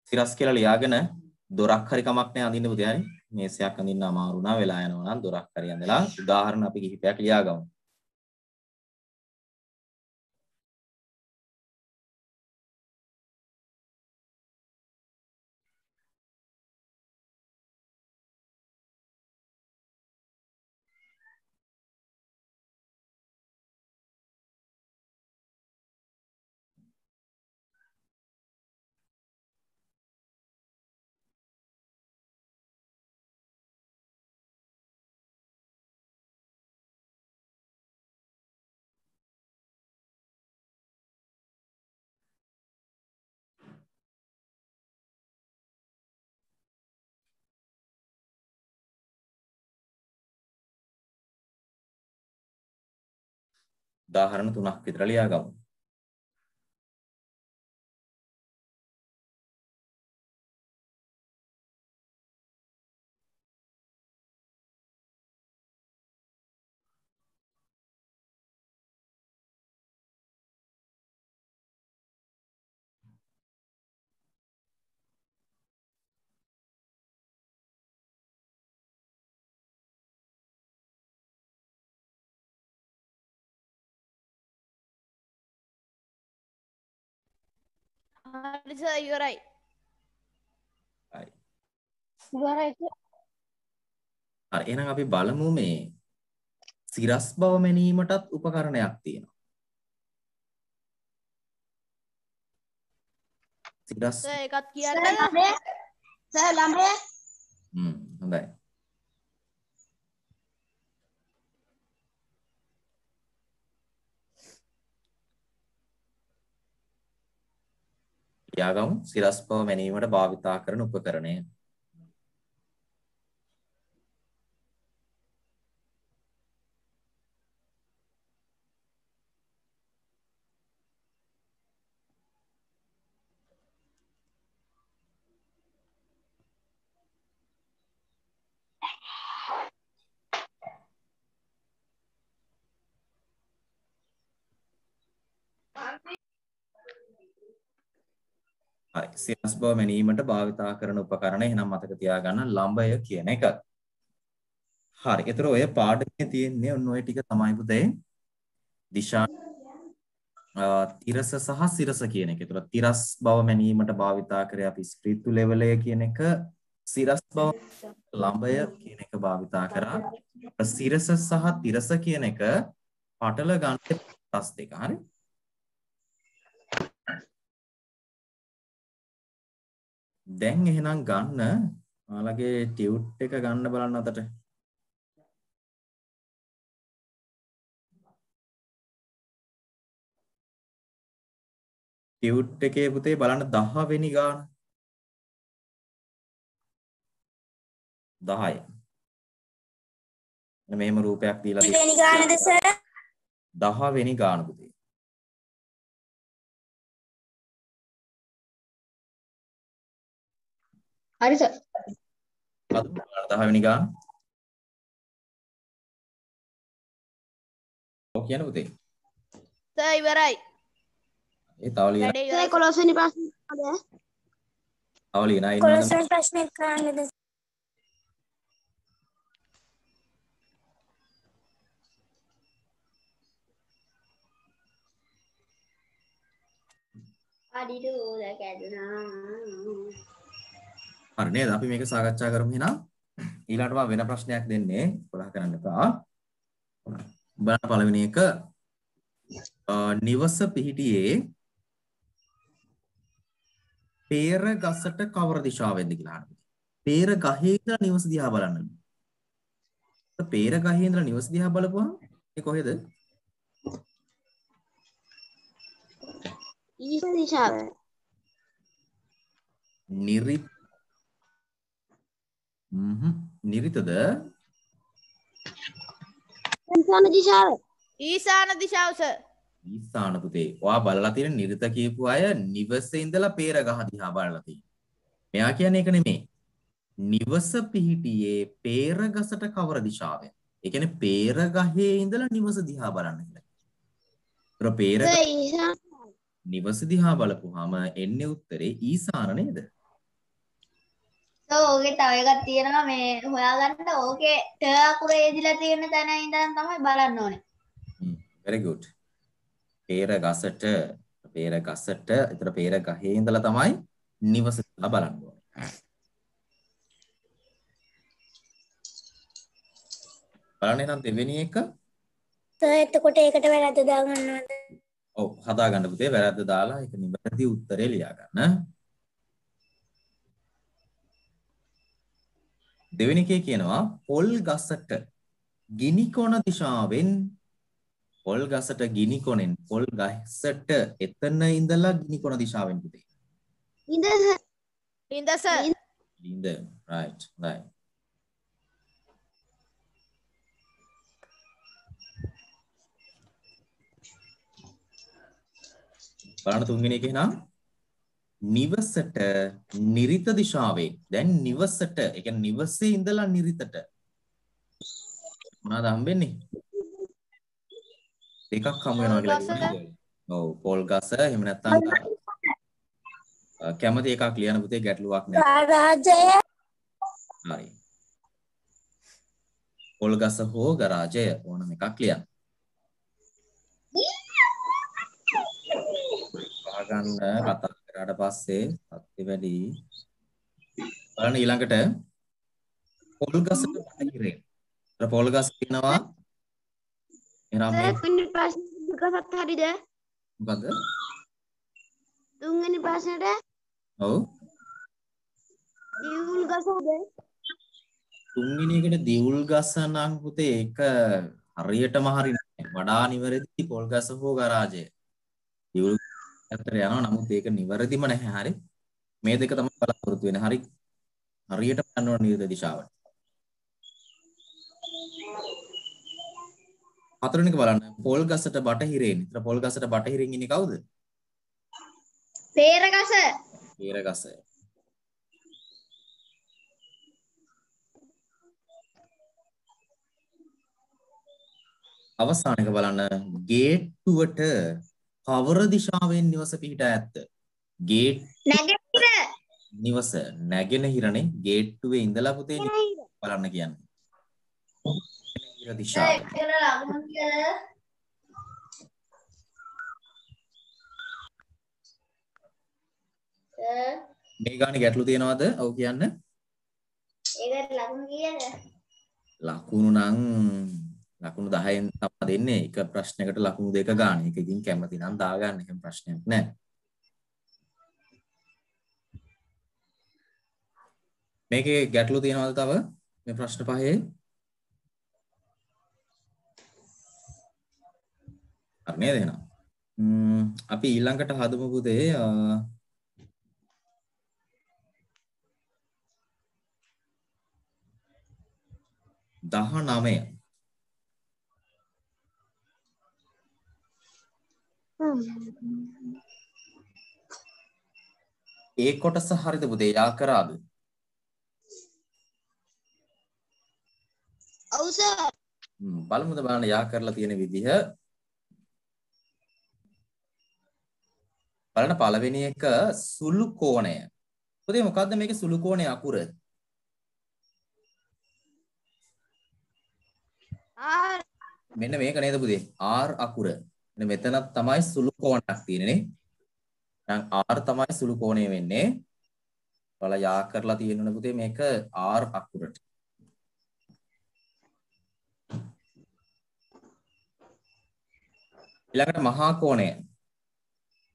[SPEAKER 1] සිරස් කියලා ලියාගෙන දොරක් හරි කමක් නැහැ අඳින්න පුතේ හරි. මේසයක් අඳින්න අමාරු නා වෙලා යනවා නම් දොරක් හරි අඳලා උදාහරණ අපි කිහිපයක් ලියා ගමු. උදාහරණ 3ක් විතර ලියා ගමු.
[SPEAKER 4] හරි සර් ඉවරයි.
[SPEAKER 1] හරි.
[SPEAKER 2] ඉවරයි.
[SPEAKER 1] හරි එහෙනම් අපි බලමු මේ සිරස් බව මැනීමටත් උපකරණයක් තියෙනවා. සිරස්
[SPEAKER 4] සර් එකත් කියන්නද?
[SPEAKER 3] සර් ළමය
[SPEAKER 1] හොඳයි. යාගමු සිරස් බව මැනීමට භාවිතා කරන උපකරණය. හරි සිරස් බව මැනීමට භාවිතා කරන උපකරණ එහෙනම් මතක තියාගන්න ලම්බය කියන එක. හරි. ඒතර ඔය පාඩමේ තියෙන්නේ ඔන්න ඔය ටික තමයි පුතේ. දිශා තිරස සහ සිරස කියන එක. ඒතර තිරස් බව මැනීමට භාවිතා කරේ අපි ස්ප්‍රීතු ලෙවලය කියන එක. සිරස් බව ලම්බය කියන එක භාවිතා කරා. සිරස සහ තිරස කියන එක පටල ගන්න ප්‍රස් දෙක. හරි. දැන් එහෙනම් ගන්න ඔයාලගේ ටියුට් එක ගන්න බලන්න අතට. ටියුට් එකේ පුතේ බලන්න 10 වෙනි ගාන. 10. මෙහෙම රූපයක් දීලා තියෙනවා.
[SPEAKER 3] වෙනි ගානද සර්?
[SPEAKER 1] 10 වෙනි ගාන පුතේ.
[SPEAKER 3] හරි සර්.
[SPEAKER 1] අද 10 වෙනි ගාන. ඔව් කියන පුතේ.
[SPEAKER 4] සර් ඉවරයි.
[SPEAKER 1] ඒ තව ලියන.
[SPEAKER 4] වැඩේ
[SPEAKER 3] සර්
[SPEAKER 4] ඉවරයි.
[SPEAKER 3] 11 වෙනි ප්‍රශ්නේ.
[SPEAKER 1] තව ලියන අය
[SPEAKER 3] 11 වෙනි ප්‍රශ්නේ කරන්නද? අඩිට ඕලක ඇදුනා.
[SPEAKER 1] හරි නේද? අපි මේක සාකච්ඡා කරමු එහෙනම්. ඊළඟට මම වෙන ප්‍රශ්නයක් දෙන්නේ. කොලහ කරන්න එපා. බලන්න පළවෙනි එක නිවස පිහිටියේ පේර ගසට කවර දිශාවෙන්ද කියලා අහනවා. පේර ගහේ ඉඳලා නිවස දිහා බලන්න. පේර ගහේ ඉඳලා නිවස දිහා බලපුවම ඒ කොහෙද?
[SPEAKER 3] ඊස දිශාව.
[SPEAKER 1] නිරිතද?
[SPEAKER 3] ඊසාන දිශාව.
[SPEAKER 4] ඊසාන දිශාව සර්.
[SPEAKER 1] ඊසාන පුතේ. ඔයා බලලා තියෙන නිරිත කියපු අය නිවසේ ඉඳලා පේර ගහ දිහා බලලා තියෙනවා. මෙයා කියන්නේ ඒක නෙමෙයි. නිවස පිහිටියේ පේර ගසට කවර දිශාවෙන්? ඒ කියන්නේ පේර ගහේ ඉඳලා නිවස දිහා බලන්න කියලා. ඒතර පේර නිවස දිහා බලපුවාම එන්නේ උත්තරේ ඊසාන නේද?
[SPEAKER 3] ඕකේ තව එකක් තියෙනවා මේ හොයාගන්න ඕකේ ට අකුර යෙදිලා තියෙන තැන ඉඳන් තමයි බලන්න ඕනේ.
[SPEAKER 1] very good. පේර ගසට එතන පේර ගහේ ඉඳලා තමයි නිවස කියලා බලන්න ඕනේ. බලන්න එහෙනම් දෙවෙනි එක.
[SPEAKER 2] සර් එතකොට ඒකට වැරද්ද දාගන්නවද?
[SPEAKER 1] ඔව් හදාගන්න පුතේ වැරද්ද දාලා ඒක නිවැරදි උත්තරේ ලියා ගන්න. දෙවෙනි එකේ කියනවා පොල් ගසට ගිනි කොන දිශාවෙන් පොල් ගසට ගිනි කොනෙන් පොල් ගසට එතන ඉඳලා ගිනි කොන දිශාවෙන් පුතේ.
[SPEAKER 4] ඉඳ සර්.
[SPEAKER 1] ඉඳ right. බලන්න තුන්වෙනි එකේ නම් නිවසට නිරිත දිශාවෙන් දැන් නිවසට ඒ කියන්නේ නිවසේ ඉඳලා නිරිතට මොනවද හම්බෙන්නේ? දෙකක් හමු වෙනවා කියලා කිව්වනේ. ඔව් පොල් ගස එහෙම නැත්නම් කැමති එකක් ලියන පුතේ ගැටලුවක් නැහැ.
[SPEAKER 2] ගරාජය.
[SPEAKER 1] හරි. පොල් ගස හෝ ගරාජය ඕනම එකක් ලියන්න. ගන්න කතා කරාට පස්සේ සත්‍ය වැඩි බලන්න ඊළඟට පොල් ගසට බටහිරෙන් පොල් ගස් කියනවා එනම් මේ
[SPEAKER 3] තුන්වෙනි ප්‍රශ්නෙට හරිද?
[SPEAKER 1] මොකද්ද?
[SPEAKER 3] තුන්වෙනි ප්‍රශ්නෙට
[SPEAKER 1] ඔව්
[SPEAKER 3] දියුල් ගසද?
[SPEAKER 1] තුන්වෙනි එකට දියුල් ගස නම් පුතේ ඒක හරියටම හරි නෑ. වඩා නිවැරදි පොල් ගස හෝ ගරාජය. දියුල් ඇත්තට යනවා නමුත් ඒක නිවැරදිම නැහැ. හරි. මේ දෙක තමයි බලාපොරොත්තු වෙන්නේ. හරි. හරියට යන්න ඕන නිර්ද දිශාවට. හතරවෙනි එක බලන්න. පොල් ගසට බටහිරෙන්. ඉතින් පොල් ගසට බටහිරින් ඉන්නේ කවුද?
[SPEAKER 3] පේර ගස.
[SPEAKER 1] පේර ගස. අවසාන එක බලන්න. ගේට්ටුවට කවර දිශාවෙන් නිවස පිහිටා ඇත්ද? ගේට්
[SPEAKER 3] නැගෙනහිර.
[SPEAKER 1] නිවස නැගෙනහිරනේ ගේට්ටුවේ ඉඳලා පුතේ බලන්න කියන්නේ. නැගෙනහිර දිශාව. මේ ගානේ ගැටලු තියනවද? ඔව් කියන්න.
[SPEAKER 3] ඒකට ලකුණු කීයද?
[SPEAKER 1] ලකුණු නම් ලකුණු 10න් තමයි දෙන්නේ. එක ප්‍රශ්නයකට ලකුණු 2 ගන්න. එකකින් කැමති නම් දාගන්න. එහෙම ප්‍රශ්නයක් නැහැ. මේකේ ගැටලු තියනවද තව? මේ ප්‍රශ්න පහේ? හරි නේද එහෙනම්? අපි ඊළඟට හදමු පුතේ 19. ඒ කොටස හරිද පුතේ? යා කරාද?
[SPEAKER 3] ඔව් සර්.
[SPEAKER 1] බලමුද බලන්න යා කරලා තියෙන විදිහ. බලන්න පළවෙනි එක සුළු කෝණය. පුතේ මොකද්ද මේකේ සුළු කෝණය අකුර?
[SPEAKER 3] R.
[SPEAKER 1] මෙන්න මේක නේද පුතේ? R අකුර. මෙන්න මෙතනත් තමයි සුළු කෝණයක් තියෙන්නේ. දැන් R තමයි සුළු කෝණය වෙන්නේ. ඔයාලා යා කරලා තියෙනුනේ පුතේ මේක R අකුරට. ඊළඟට මහා කෝණය.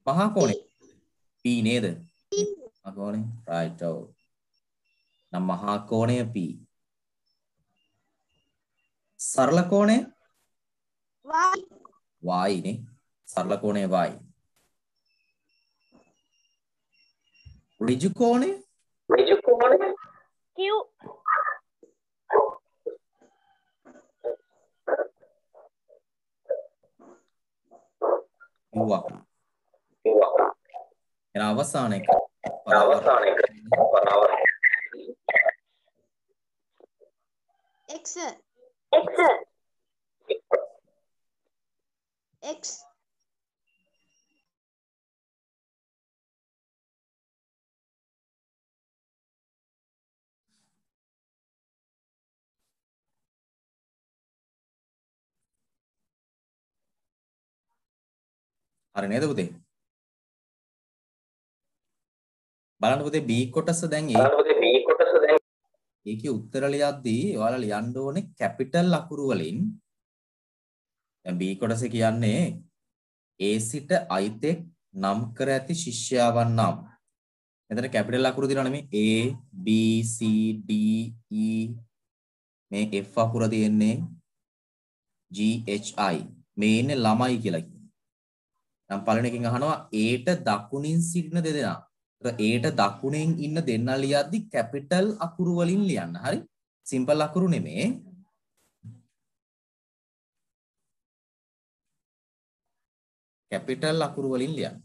[SPEAKER 1] මහා කෝණය P නේද? මහා කෝණය right. ඔව්. නම් මහා කෝණය P. සරල කෝණය y නේ. සරල කෝණය y. ඍජු කෝණය
[SPEAKER 2] Q.
[SPEAKER 1] එන අවසාන එක
[SPEAKER 3] X.
[SPEAKER 1] හරි නේද පුතේ? බලන්න පුතේ B කොටස දැන් ඒකේ උත්තර ලියද්දී ඔයාලා ලියන්න ඕනේ කැපිටල් අකුරු වලින්. දැන් B කොටසේ කියන්නේ A සිට I තෙක් නම් කර ඇති ශිෂ්‍යයවන් නම්. එතන කැපිටල් අකුරු දිනවනේ මේ A B C D E මේ F අකුර තියෙන්නේ G H I මේ ඉන්නේ ළමයි කියලා කියන්නේ. නම් පළවෙනි එකෙන් අහනවා A ට දකුණින් සිටින දෙදෙනා. ඒට දකුණෙන් ඉන්න දෙන්න ලියද්දි කැපිටල් අකුරු වලින් ලියන්න. හරි? සිම්පල් අකුරු නෙමේ. කැපිටල් අකුරු වලින් ලියන්න.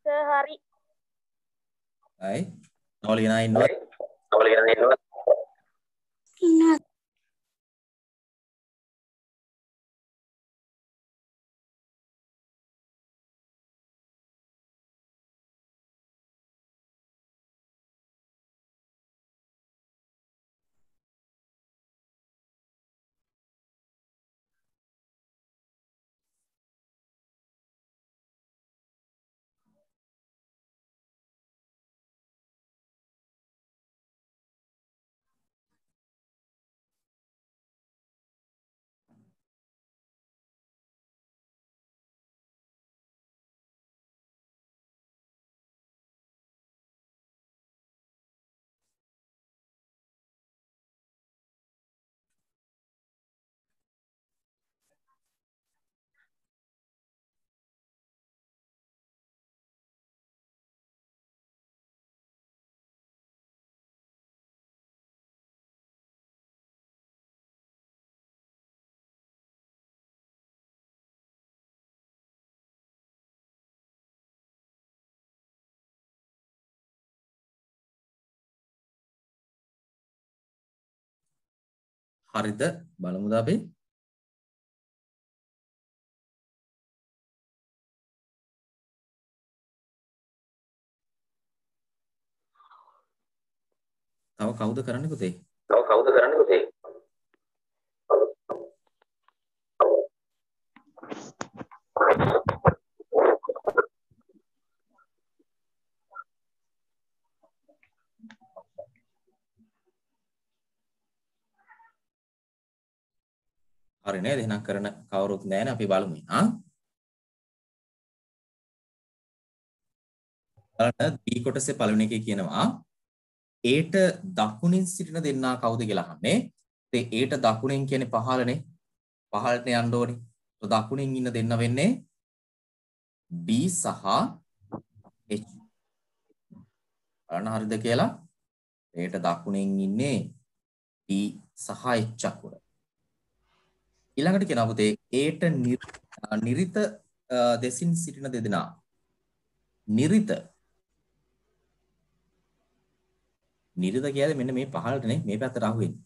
[SPEAKER 2] සර් හරි.
[SPEAKER 1] හයි. නෝලියනා ඉන්නවා.
[SPEAKER 3] ඉන්නවා.
[SPEAKER 1] හරිද? බලමුද අපි? තව කවුද කරන්නේ පුතේ? හරි නේද? එහෙනම් කරන කවුරුත් නැහැ නේ අපි බලමු. බලන්න B කොටසේ පළවෙනි එකේ කියනවා Aට දකුණින් සිටින දෙන්නා කවුද කියලා අහන්නේ. ඉතින් Aට දකුණෙන් කියන්නේ පහළනේ. පහළට යන්න ඕනේ. දකුණින් ඉන්න දෙන්න වෙන්නේ B සහ H. බලන්න හරිද කියලා? Aට දකුණෙන් ඉන්නේ B සහ H අකුර. ඊළඟට කියනවා පුතේ Aට නිරිත දෙසින් සිටින දෙදෙනා. නිරිත කියන්නේ මෙන්න මේ පහළටනේ මේ පැත්තට අහු වෙන්නේ.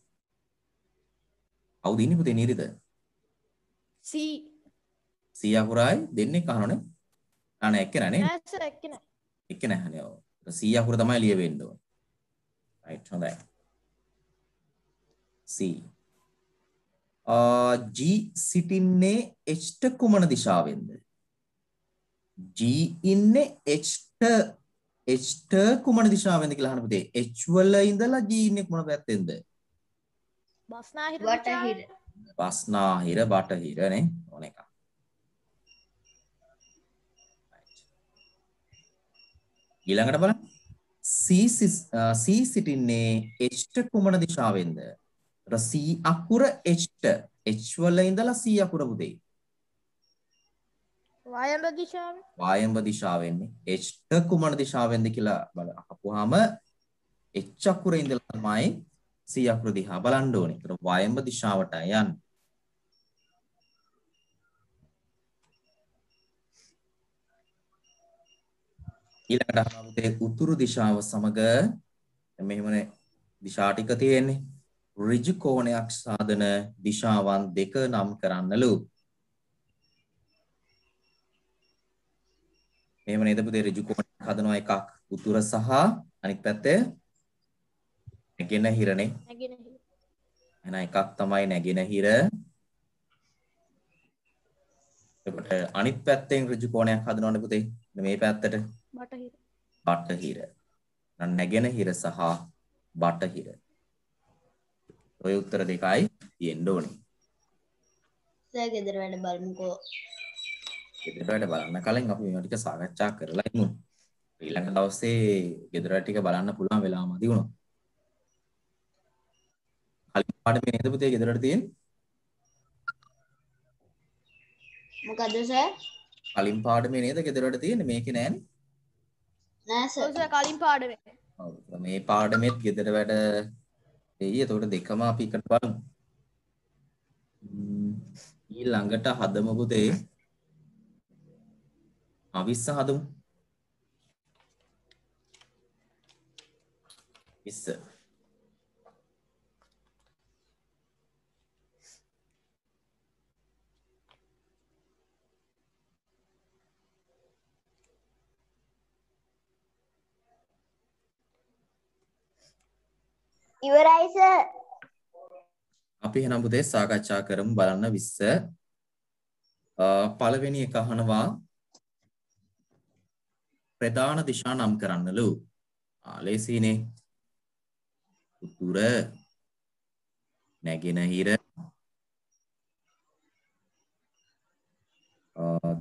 [SPEAKER 1] කවුද ඉන්නේ පුතේ නිරිත?
[SPEAKER 4] C.
[SPEAKER 1] C අකුරයි දෙන්නේ කහනෝනේ. අනේ එක්කනනේ.
[SPEAKER 4] නෑ සර් එක්ක නෑ.
[SPEAKER 1] එක්ක නැහනේ. ඔව්. C අකුර තමයි ලියවෙන්න ඕනේ. රයිට් හොඳයි. C. G සිටින්නේ H ට කුමන දිශාවෙන්ද? G ඉන්නේ H ට H කුමන දිශාවෙන්ද කියලා අහන්න පුතේ. H වල ඉඳලා G ඉන්නේ මොන පැත්තෙන්ද?
[SPEAKER 4] බස්නාහිර
[SPEAKER 3] වටහිර.
[SPEAKER 1] බස්නාහිර බටහිර නේ ඕන එක. ඊළඟට බලන්න. C සිටින්නේ H කුමන දිශාවෙන්ද? C අකුර H වල ඉඳලා C අකුර පුතේ.
[SPEAKER 4] වායඹ දිශාව.
[SPEAKER 1] වායඹ දිශාවෙන්නේ. H කුමන දිශාවෙන්ද කියලා අහපුවාම H අකුරේ ඉඳලා තමයි C අකුර දිහා බලන්න ඕනේ. ඒතර වායඹ දිශාවට යන්න. ඊළඟට අහන්නේ උතුරු දිශාව සමග මෙහෙමනේ දිශා ටික තියෙන්නේ. ඍජු කෝණයක් සාදන දිශාවන් දෙක නම් කරන්නලු. මෙහෙම නේද පුතේ ඍජු කෝණයක් හදනවා එකක් උතුර සහ අනිත් පැත්තේ නැගෙනහිරනේ.
[SPEAKER 4] නැගෙනහිර.
[SPEAKER 1] එහෙනම් එකක් තමයි නැගෙනහිර. එතකොට අනිත් පැත්තෙන් ඍජු කෝණයක් හදනවනේ පුතේ. මේ පැත්තට
[SPEAKER 4] බටහිර.
[SPEAKER 1] බටහිර. නැගෙනහිර සහ බටහිර. ඔය උත්තර දෙකයි තියෙන්න ඕනේ.
[SPEAKER 3] සර් ගෙදර වැඩ බලමුකෝ.
[SPEAKER 1] ගෙදර වැඩ බලන්න කලින් අපි මේවා ටික සාකච්ඡා කරලා ඉමු. ඊළඟ දවසේ ගෙදර ටික බලන්න පුළුවන් වෙලාව මදි වුණා. කලින් පාඩමේ නේද පුතේ ගෙදරට තියෙන්නේ?
[SPEAKER 3] මොකද සර්?
[SPEAKER 1] කලින් පාඩමේ නේද ගෙදරට තියෙන්නේ මේකේ නෑනේ.
[SPEAKER 3] නෑ සර්.
[SPEAKER 4] ඔව් සර් කලින් පාඩමේ.
[SPEAKER 1] ඔව් මේ පාඩමෙත් ගෙදර වැඩ එයි. එතකොට දෙකම අපි එකට බලමු. ඊළඟට හදමු පුතේ. 20 හදමු. 20.
[SPEAKER 2] ඉවරයි සර්.
[SPEAKER 1] අපි එහෙනම් පුතේ සාකච්ඡා කරමු බලන්න 20. පළවෙනි එක අහනවා ප්‍රධාන දිශා නම් කරන්නලු. ලේසිනේ. උතුර නැගෙනහිර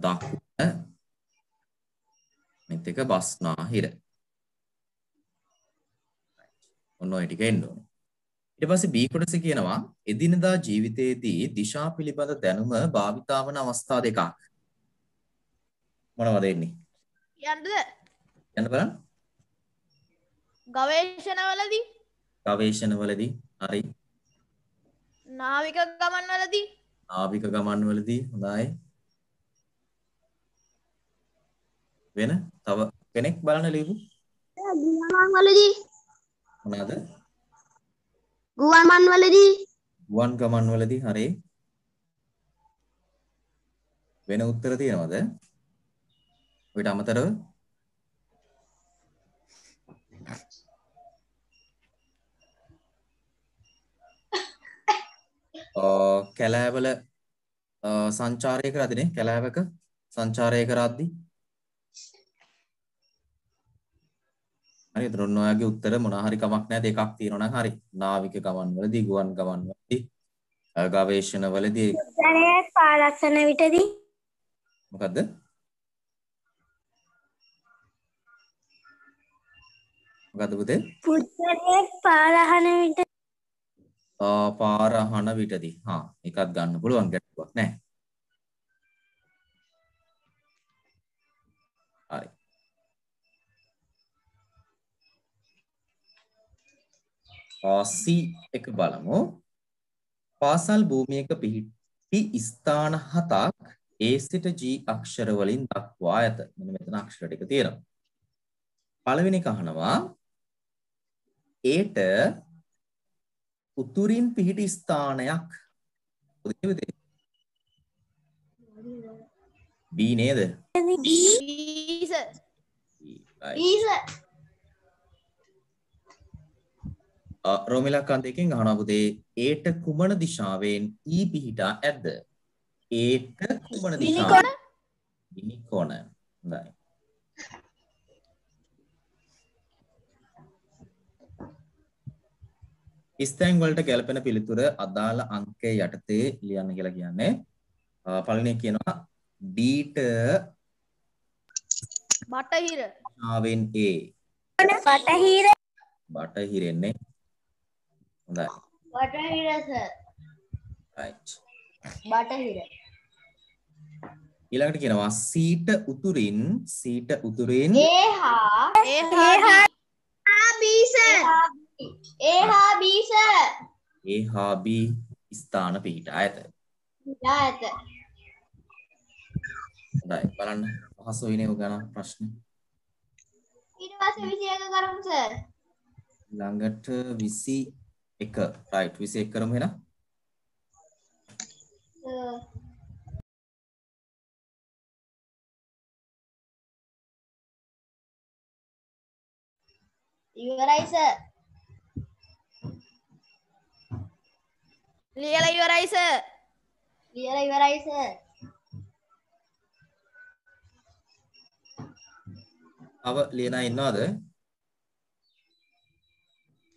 [SPEAKER 1] දකුණ මෙත් එක බස්නාහිර. ඔන්න ඔය ටික එන්න ඕනේ. ඊට පස්සේ B කොටසේ කියනවා එදිනදා ජීවිතයේදී දිශා පිළිබඳ දැනුම භාවිතා වන අවස්ථා දෙකක්. මොනවද එන්නේ?
[SPEAKER 4] යන්නද?
[SPEAKER 1] යන්න බලන්න.
[SPEAKER 4] ගවේෂණවලදී.
[SPEAKER 1] ගවේෂණවලදී හරි.
[SPEAKER 4] නාවික ගමන්වලදී.
[SPEAKER 1] නාවික ගමන්වලදී හොඳයි. වෙන තව කෙනෙක් බලන්න ලියපු.
[SPEAKER 2] ගුවන් වලදී.
[SPEAKER 1] මොනවාද?
[SPEAKER 2] ගුවන් වලදී.
[SPEAKER 1] ගුවන් ගමන්වලදී හරි. වෙන උත්තර තියෙනවද? ඔයිට අමතරව කැලෑවල සංචාරය කරද්දී කැලෑවක සංචාරය කරද්දී හරි. ඒතර ඔන්න ඔයගේ උත්තර මොනවා හරි කමක් නැහැ දෙකක් තියෙනවා නම් හරි. නාවික ගමන්වලදී ගුවන් ගමන්වලදී ගවේෂණවලදී
[SPEAKER 2] පුද්ගලයෙක් පාලක්ෂණ විටදී.
[SPEAKER 1] මොකද්ද? මොකද්ද පුතේ?
[SPEAKER 2] පුද්ගලයෙක් පාලහන විට.
[SPEAKER 1] පාර අහන විටදී. එකක් ගන්න පුළුවන් ගැටලුවක් නැහැ. හරි. C එක බලමු. පාසල් භූමියක පිහිටි ස්ථාන 7ක් A සිට G අක්ෂර වලින් දක්වා ඇත. මෙන්න මෙතන අක්ෂර ටික තියෙනවා. පළවෙනි එක අහනවා Aට උතුරින් පිහිටි ස්ථානයක් B නේද?
[SPEAKER 4] සර්.
[SPEAKER 1] රෝමිලා කාන්තේකින් අහනවා පුතේ Aට කුමන දිශාවෙන් E පිහිටා ඇද්ද? Aට කුමන දිශාවෙන්? විනිකෝණ. හොඳයි. ස්ථයන් වලට ගැලපෙන පිළිතුර අදාළ අංකය යටතේ ලියන්න කියලා කියන්නේ. පළවෙනි කියනවා ඩීට
[SPEAKER 4] බටහිර.
[SPEAKER 1] ආවෙන් A.
[SPEAKER 2] බටහිර.
[SPEAKER 1] බටහිරෙන්නේ. හොඳයි.
[SPEAKER 3] බටහිර සර්.
[SPEAKER 1] right.
[SPEAKER 3] බටහිර.
[SPEAKER 1] ඊළඟට කියනවා සීට උතුරින්
[SPEAKER 3] A B සර්. A හා B සර්.
[SPEAKER 1] A හා B ස්ථාන පිහිටා ඇත.
[SPEAKER 3] යාත.
[SPEAKER 1] හොඳයි බලන්න පහසු වෙනව ගණන් ප්‍රශ්න.
[SPEAKER 3] ඊට පස්සේ 21 කරමු සර්.
[SPEAKER 1] ළඟට 21 right 21 කරමු එහෙනම්.
[SPEAKER 3] ඉවරයි සර්.
[SPEAKER 4] ලියලා ඉවරයි සර්.
[SPEAKER 3] ලියලා ඉවරයි සර්.
[SPEAKER 1] අව ලියනා ඉන්නවද?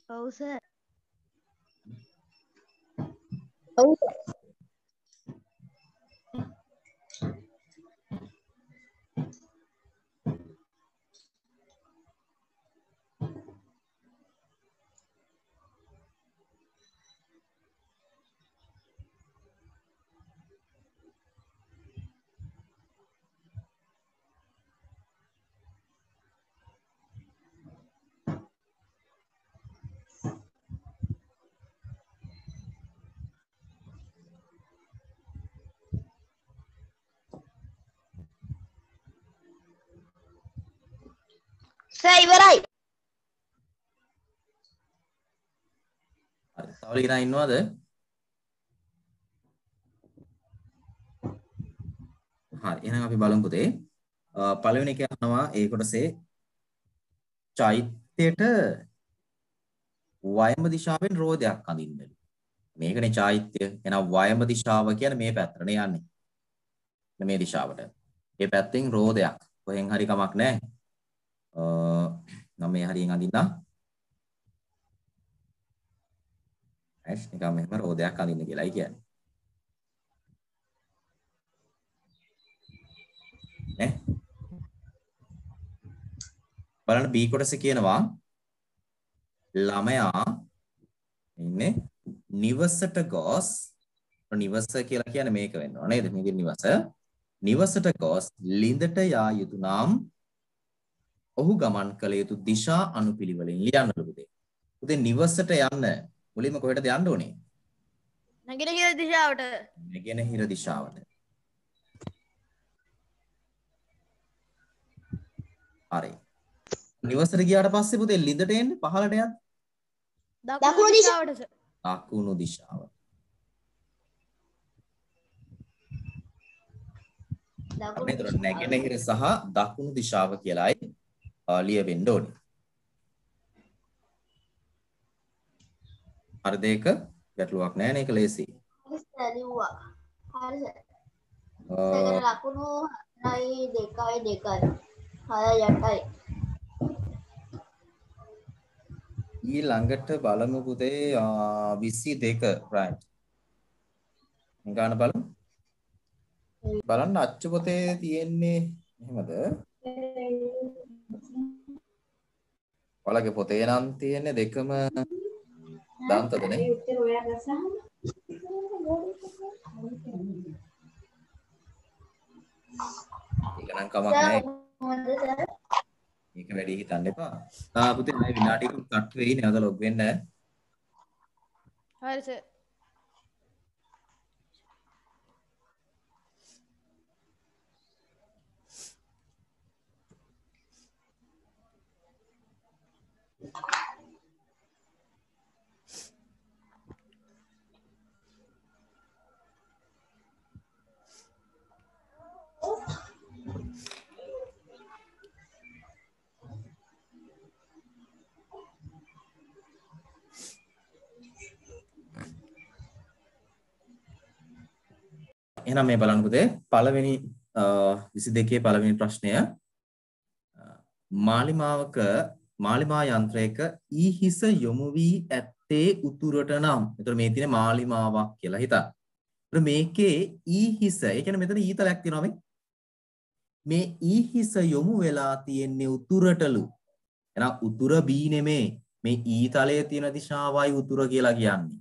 [SPEAKER 4] ඔව් සර්.
[SPEAKER 3] ඔව්. සර් ඉවරයි.
[SPEAKER 1] හරි. තව ලියනා ඉන්නවද? හරි. එහෙනම් අපි බලමු පුතේ. පළවෙනි එක අහනවා ඒ කොටසේ චෛත්‍යයට වයඹ දිශාවෙන් රෝදයක් අඳින්නලු. මේකනේ චෛත්‍ය. එහෙනම් වයඹ දිශාව කියන්නේ මේ පැත්තටනේ යන්නේ. මේ දිශාවට. මේ පැත්තෙන් රෝදයක්. කොහෙන් හරි කමක් නැහැ. නම් මේ හරියෙන් අඳින්න. ඇස් නිකම් මෙහෙම රෝදයක් අඳින්න කියලායි කියන්නේ. නේ? බලන්න B කොටස කියනවා ළමයා ඉන්නේ නිවසට ගොස් නිවස කියලා කියන්නේ මේක වෙන්න ඕන නේද? මේකේ නිවසට ගොස් ලිඳට යා යුතු නම් ඔහු ගමන් කළ යුතු දිශා අනුපිළිවෙලින් ලියන්නලු පුතේ. පුතේ නිවසට යන්න මුලින්ම කොහෙටද යන්න ඕනේ?
[SPEAKER 4] නැගෙනහිර දිශාවට.
[SPEAKER 1] නැගෙනහිර දිශාවට. හරි. නිවසට ගියාට පස්සේ පුතේ ලිඳට එන්නේ පහළට යන්න.
[SPEAKER 4] දකුණු දිශාවට සර්.
[SPEAKER 1] දකුණු දිශාව. අපේතර නැගෙනහිර සහ දකුණු දිශාව කියලායි ලියවෙන්න ඕනේ. හරි දෙක ගැටලුවක් නැහැ නේ ඒක ලේසි.
[SPEAKER 3] හරි සර් ලිව්වා. හරි සර්. ඒකට ලකුණු 2 2 6 8යි.
[SPEAKER 1] ඊළඟට බලමු පුතේ 22 right. ගාන බලමු. බලන්න අච්චු පොතේ තියෙන්නේ එහෙමද? ඔයාලගේ පොතේ නම් තියෙන්නේ දෙකම දාන්තදනේ. ඒක නම් කමක් නැහැ. මේක වැඩි හිතන්න එපා. පුතේ මම විනාඩියක කට් වෙයි නේද ලොග් වෙන්න.
[SPEAKER 4] හරි සර්.
[SPEAKER 1] එහෙනම් මේ බලන්න පුතේ පළවෙනි 22 පළවෙනි ප්‍රශ්නය මාලිමා යන්ත්‍රයක ඊහිස යොමු වී තේ උතුරට නම්. එතකොට මේ තියෙන මාලිමාවක් කියලා හිතා. එතකොට මේකේ ඊ හිස, ඒ කියන්නේ මෙතන ඊතලයක් තියෙනවා මේ ඊ හිස යොමු වෙලා තියෙන්නේ උතුරටලු. එහෙනම් උතුර B නෙමේ. මේ ඊතලයේ තියෙන දිශාවයි උතුර කියලා කියන්නේ.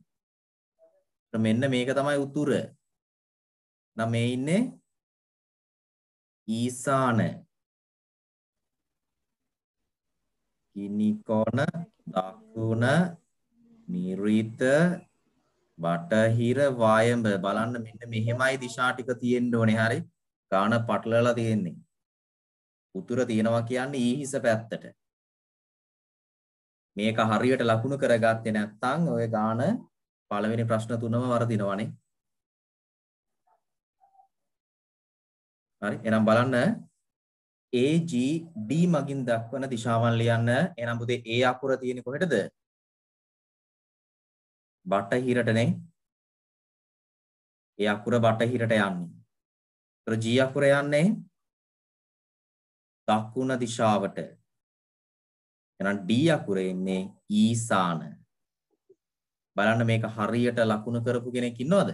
[SPEAKER 1] එතකොට මෙන්න මේක තමයි උතුර. නම් මේ ඉන්නේ ඊසාන. කිනිකොන දකුණ නිරිත බටහිර වායඹ බලන්න මෙන්න මෙහෙමයි දිශා ටික තියෙන්න ඕනේ හරි ගාන පටලලා තියෙන්නේ උතුර තියෙනවා කියන්නේ ඊ හිස පැත්තට මේක හරියට ලකුණු කරගත්තේ නැත්නම් ඔය ගාන පළවෙනි ප්‍රශ්න තුනම වරදිනවනේ හරි එහෙනම් බලන්න AG D මගින් දක්වන දිශාවන් ලියන්න එහෙනම් පුතේ A අකුර තියෙන්නේ කොහෙටද බටහිරටනේ ඒ අකුර බටහිරට යන්නේ. ඒතර G අකුර යන්නේ දකුණ දිශාවට. එහෙනම් D අකුර එන්නේ ඊසාන. බලන්න මේක හරියට ලකුණු කරපු කෙනෙක් ඉන්නවද?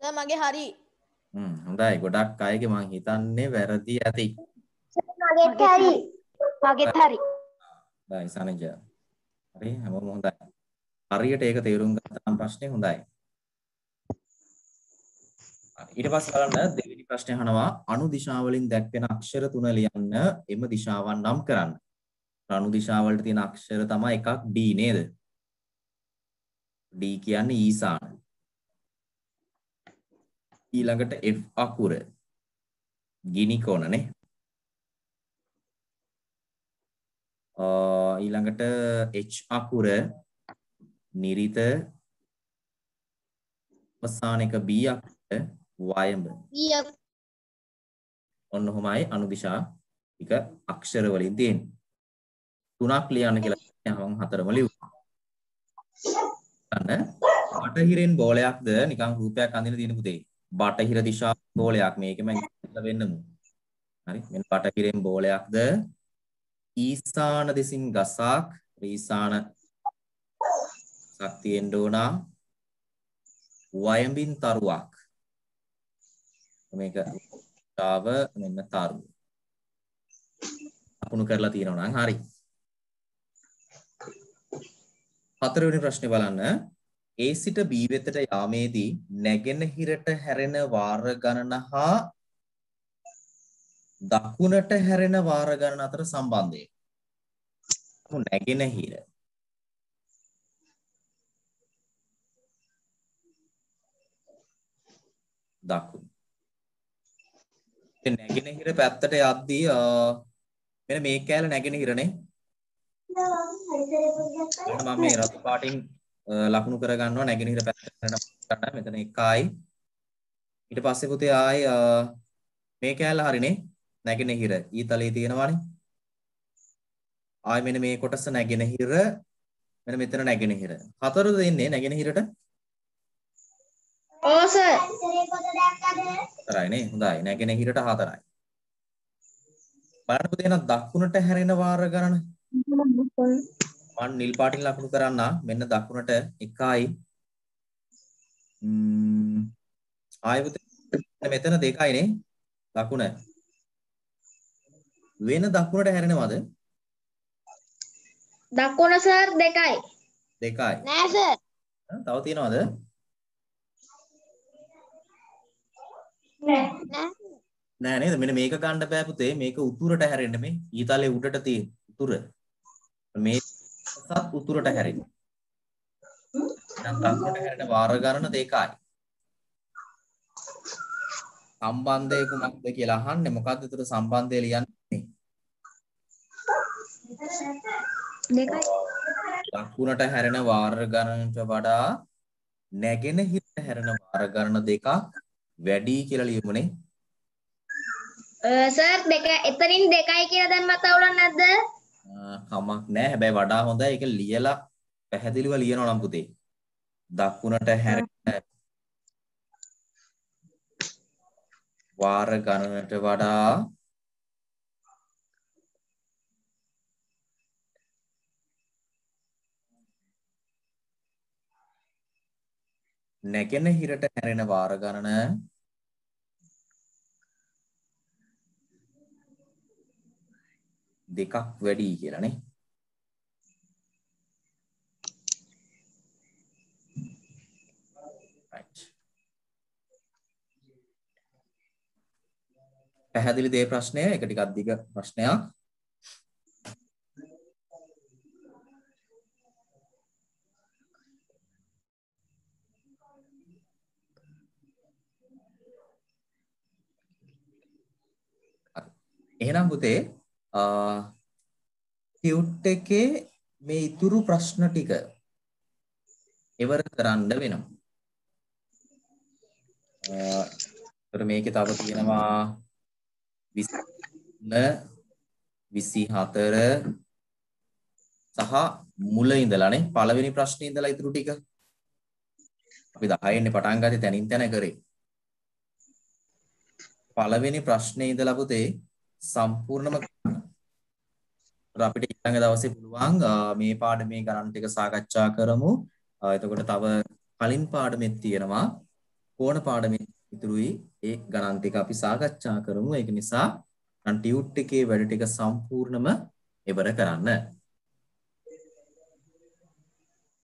[SPEAKER 4] සර් මගේ හරි.
[SPEAKER 1] හොඳයි. ගොඩක් අයගේ මං හිතන්නේ වැරදි ඇති.
[SPEAKER 2] මගෙත් හරි. මගෙත් හරි.
[SPEAKER 1] හොඳයි සනජ. හරි හැමෝම හොඳයි. හරියට ඒක තේරුම් ගත්තාම ප්‍රශ්නේ හොඳයි. ඊට පස්සේ බලන්න දෙවෙනි ප්‍රශ්නේ අහනවා අණු දිශාවලින් දැක්වෙන අක්ෂර තුන ලියන්න එම දිශාවන් නම් කරන්න. අණු දිශාවලට තියෙන අක්ෂර තමයි එකක් D නේද? D කියන්නේ ඊසාන. ඊළඟට F අකුර ගිනි කොනනේ. ඊළඟට H අකුර නිරිත අවසාන එක B අකුර වයඹ ඔන්න ඔහොමයි අණු දිශා ටික අක්ෂර වලින් තියෙන්නේ. තුනක් ලියන්න කියලා මම හතරම ලියුවා. ගන්න බටහිරෙන් බෝලයක්ද නිකන් රූපයක් අඳින තියෙන පුතේ. බටහිර දිශා බෝලයක් මේකෙම ඉස්සලා වෙන්නමු. හරි මෙන්න බටහිරෙන් බෝලයක්ද ඊසාන දෙසින් ගසක් ඊසාන ශක්තියෙන් දෝනා වයඹින් තරුවක් මේක තාව මෙන්න තරු අකුණු කරලා තියෙනවා නම් හරි හතරවෙනි ප්‍රශ්නේ බලන්න A සිට B වෙතට යාමේදී නැගෙනහිරට හැරෙන වාර ගණන හා දකුණට හැරෙන වාර ගණන අතර සම්බන්ධය නැගෙනහිර දකුණ නැගෙනහිර පැත්තට යද්දී මෙන්න මේ කෑල්ල නැගෙනහිරනේ මම මේ රතු පාටින් ලකුණු කර ගන්නවා නැගෙනහිර පැත්තට කරන්න මෙතන 1යි ඊට පස්සේ පුතේ ආයි මේ කෑල්ල හරිනේ නැගෙනහිර ඊතලයේ තියෙනවානේ ආයි මෙන්න මේ කොටස නැගෙනහිර මෙන්න මෙතන නැගෙනහිර හතරද දෙන්නේ නැගෙනහිරට
[SPEAKER 3] ඔව් සර්.
[SPEAKER 1] හතරයි නේ හොඳයි නැගෙනහිරට 4යි බලන්න පුතේ එහෙනම් දකුණට හැරෙන වාර ගණන මම නිල් පාටින් ලකුණු කරන්න මෙන්න දකුණට 1යි ආයි පුතේ මෙතන 2යි නේ දකුණ වෙන දකුණට හැරෙනවද
[SPEAKER 3] දකුණ සර් 2යි.
[SPEAKER 1] 2යි
[SPEAKER 2] නෑ සර්.
[SPEAKER 1] තව තියෙනවද නෑ නේද මෙන්න මේක ගන්න බෑ පුතේ මේක උතුරට හැරෙන්න මේ ඊතලයේ උඩට තියෙන උතුර මේ සත් උතුරට හැරෙන්නේ නම් දකුණට හැරෙන වාර ගණන 2යි සම්බන්ධය කුමක්ද කියලා අහන්නේ මොකද්ද ඒතර සම්බන්ධය ලියන්නේ
[SPEAKER 3] 2යි.
[SPEAKER 1] දකුණට හැරෙන වාර ගණනට වඩා නැගෙනහිරට හැරෙන වාර ගණන 2ක් වැඩි කියලා ලියමුනේ
[SPEAKER 3] සර් දෙක එතනින් 2යි කියලා දැන් මත අවුලක් නැද්ද?
[SPEAKER 1] කමක් නැහැ හැබැයි වඩා හොඳයි ඒක ලියලා පැහැදිලිව ලියනවා නම් පුතේ දකුණට හැරෙන වාර ගණනට වඩා නැගෙනහිරට හැරෙන වාර ගණන දෙකක් වැඩි කියලානේ. right. පැහැදිලි දේ ප්‍රශ්නය එක ටිකක් දිග ප්‍රශ්නයක්. එහෙනම් පුතේ ටියුට් එකේ මේ ඉතුරු ප්‍රශ්න ටික ඉවර කරන්න වෙනවා. ඒතර මේකේ තව තියෙනවා 24 සහ මුල ඉඳලානේ පළවෙනි ප්‍රශ්නේ ඉඳලා ඉතුරු ටික අපි 10 න්නේ පටන් ගත්තේ තැනින් තැන කරේ. පළවෙනි ප්‍රශ්නේ ඉඳලා පුතේ සම්පූර්ණම අපිට ඊළඟ දවසේ පුළුවන් මේ පාඩමේ ගණන් ටික සාකච්ඡා කරමු. එතකොට තව කලින් පාඩමෙත් තියෙනවා කොන පාඩමේ ඉතුරුයි ඒ ගණන් ටික අපි සාකච්ඡා කරමු. ඒක නිසා නම් ටියුට් එකේ වැඩ ටික සම්පූර්ණම ඉවර කරන්න.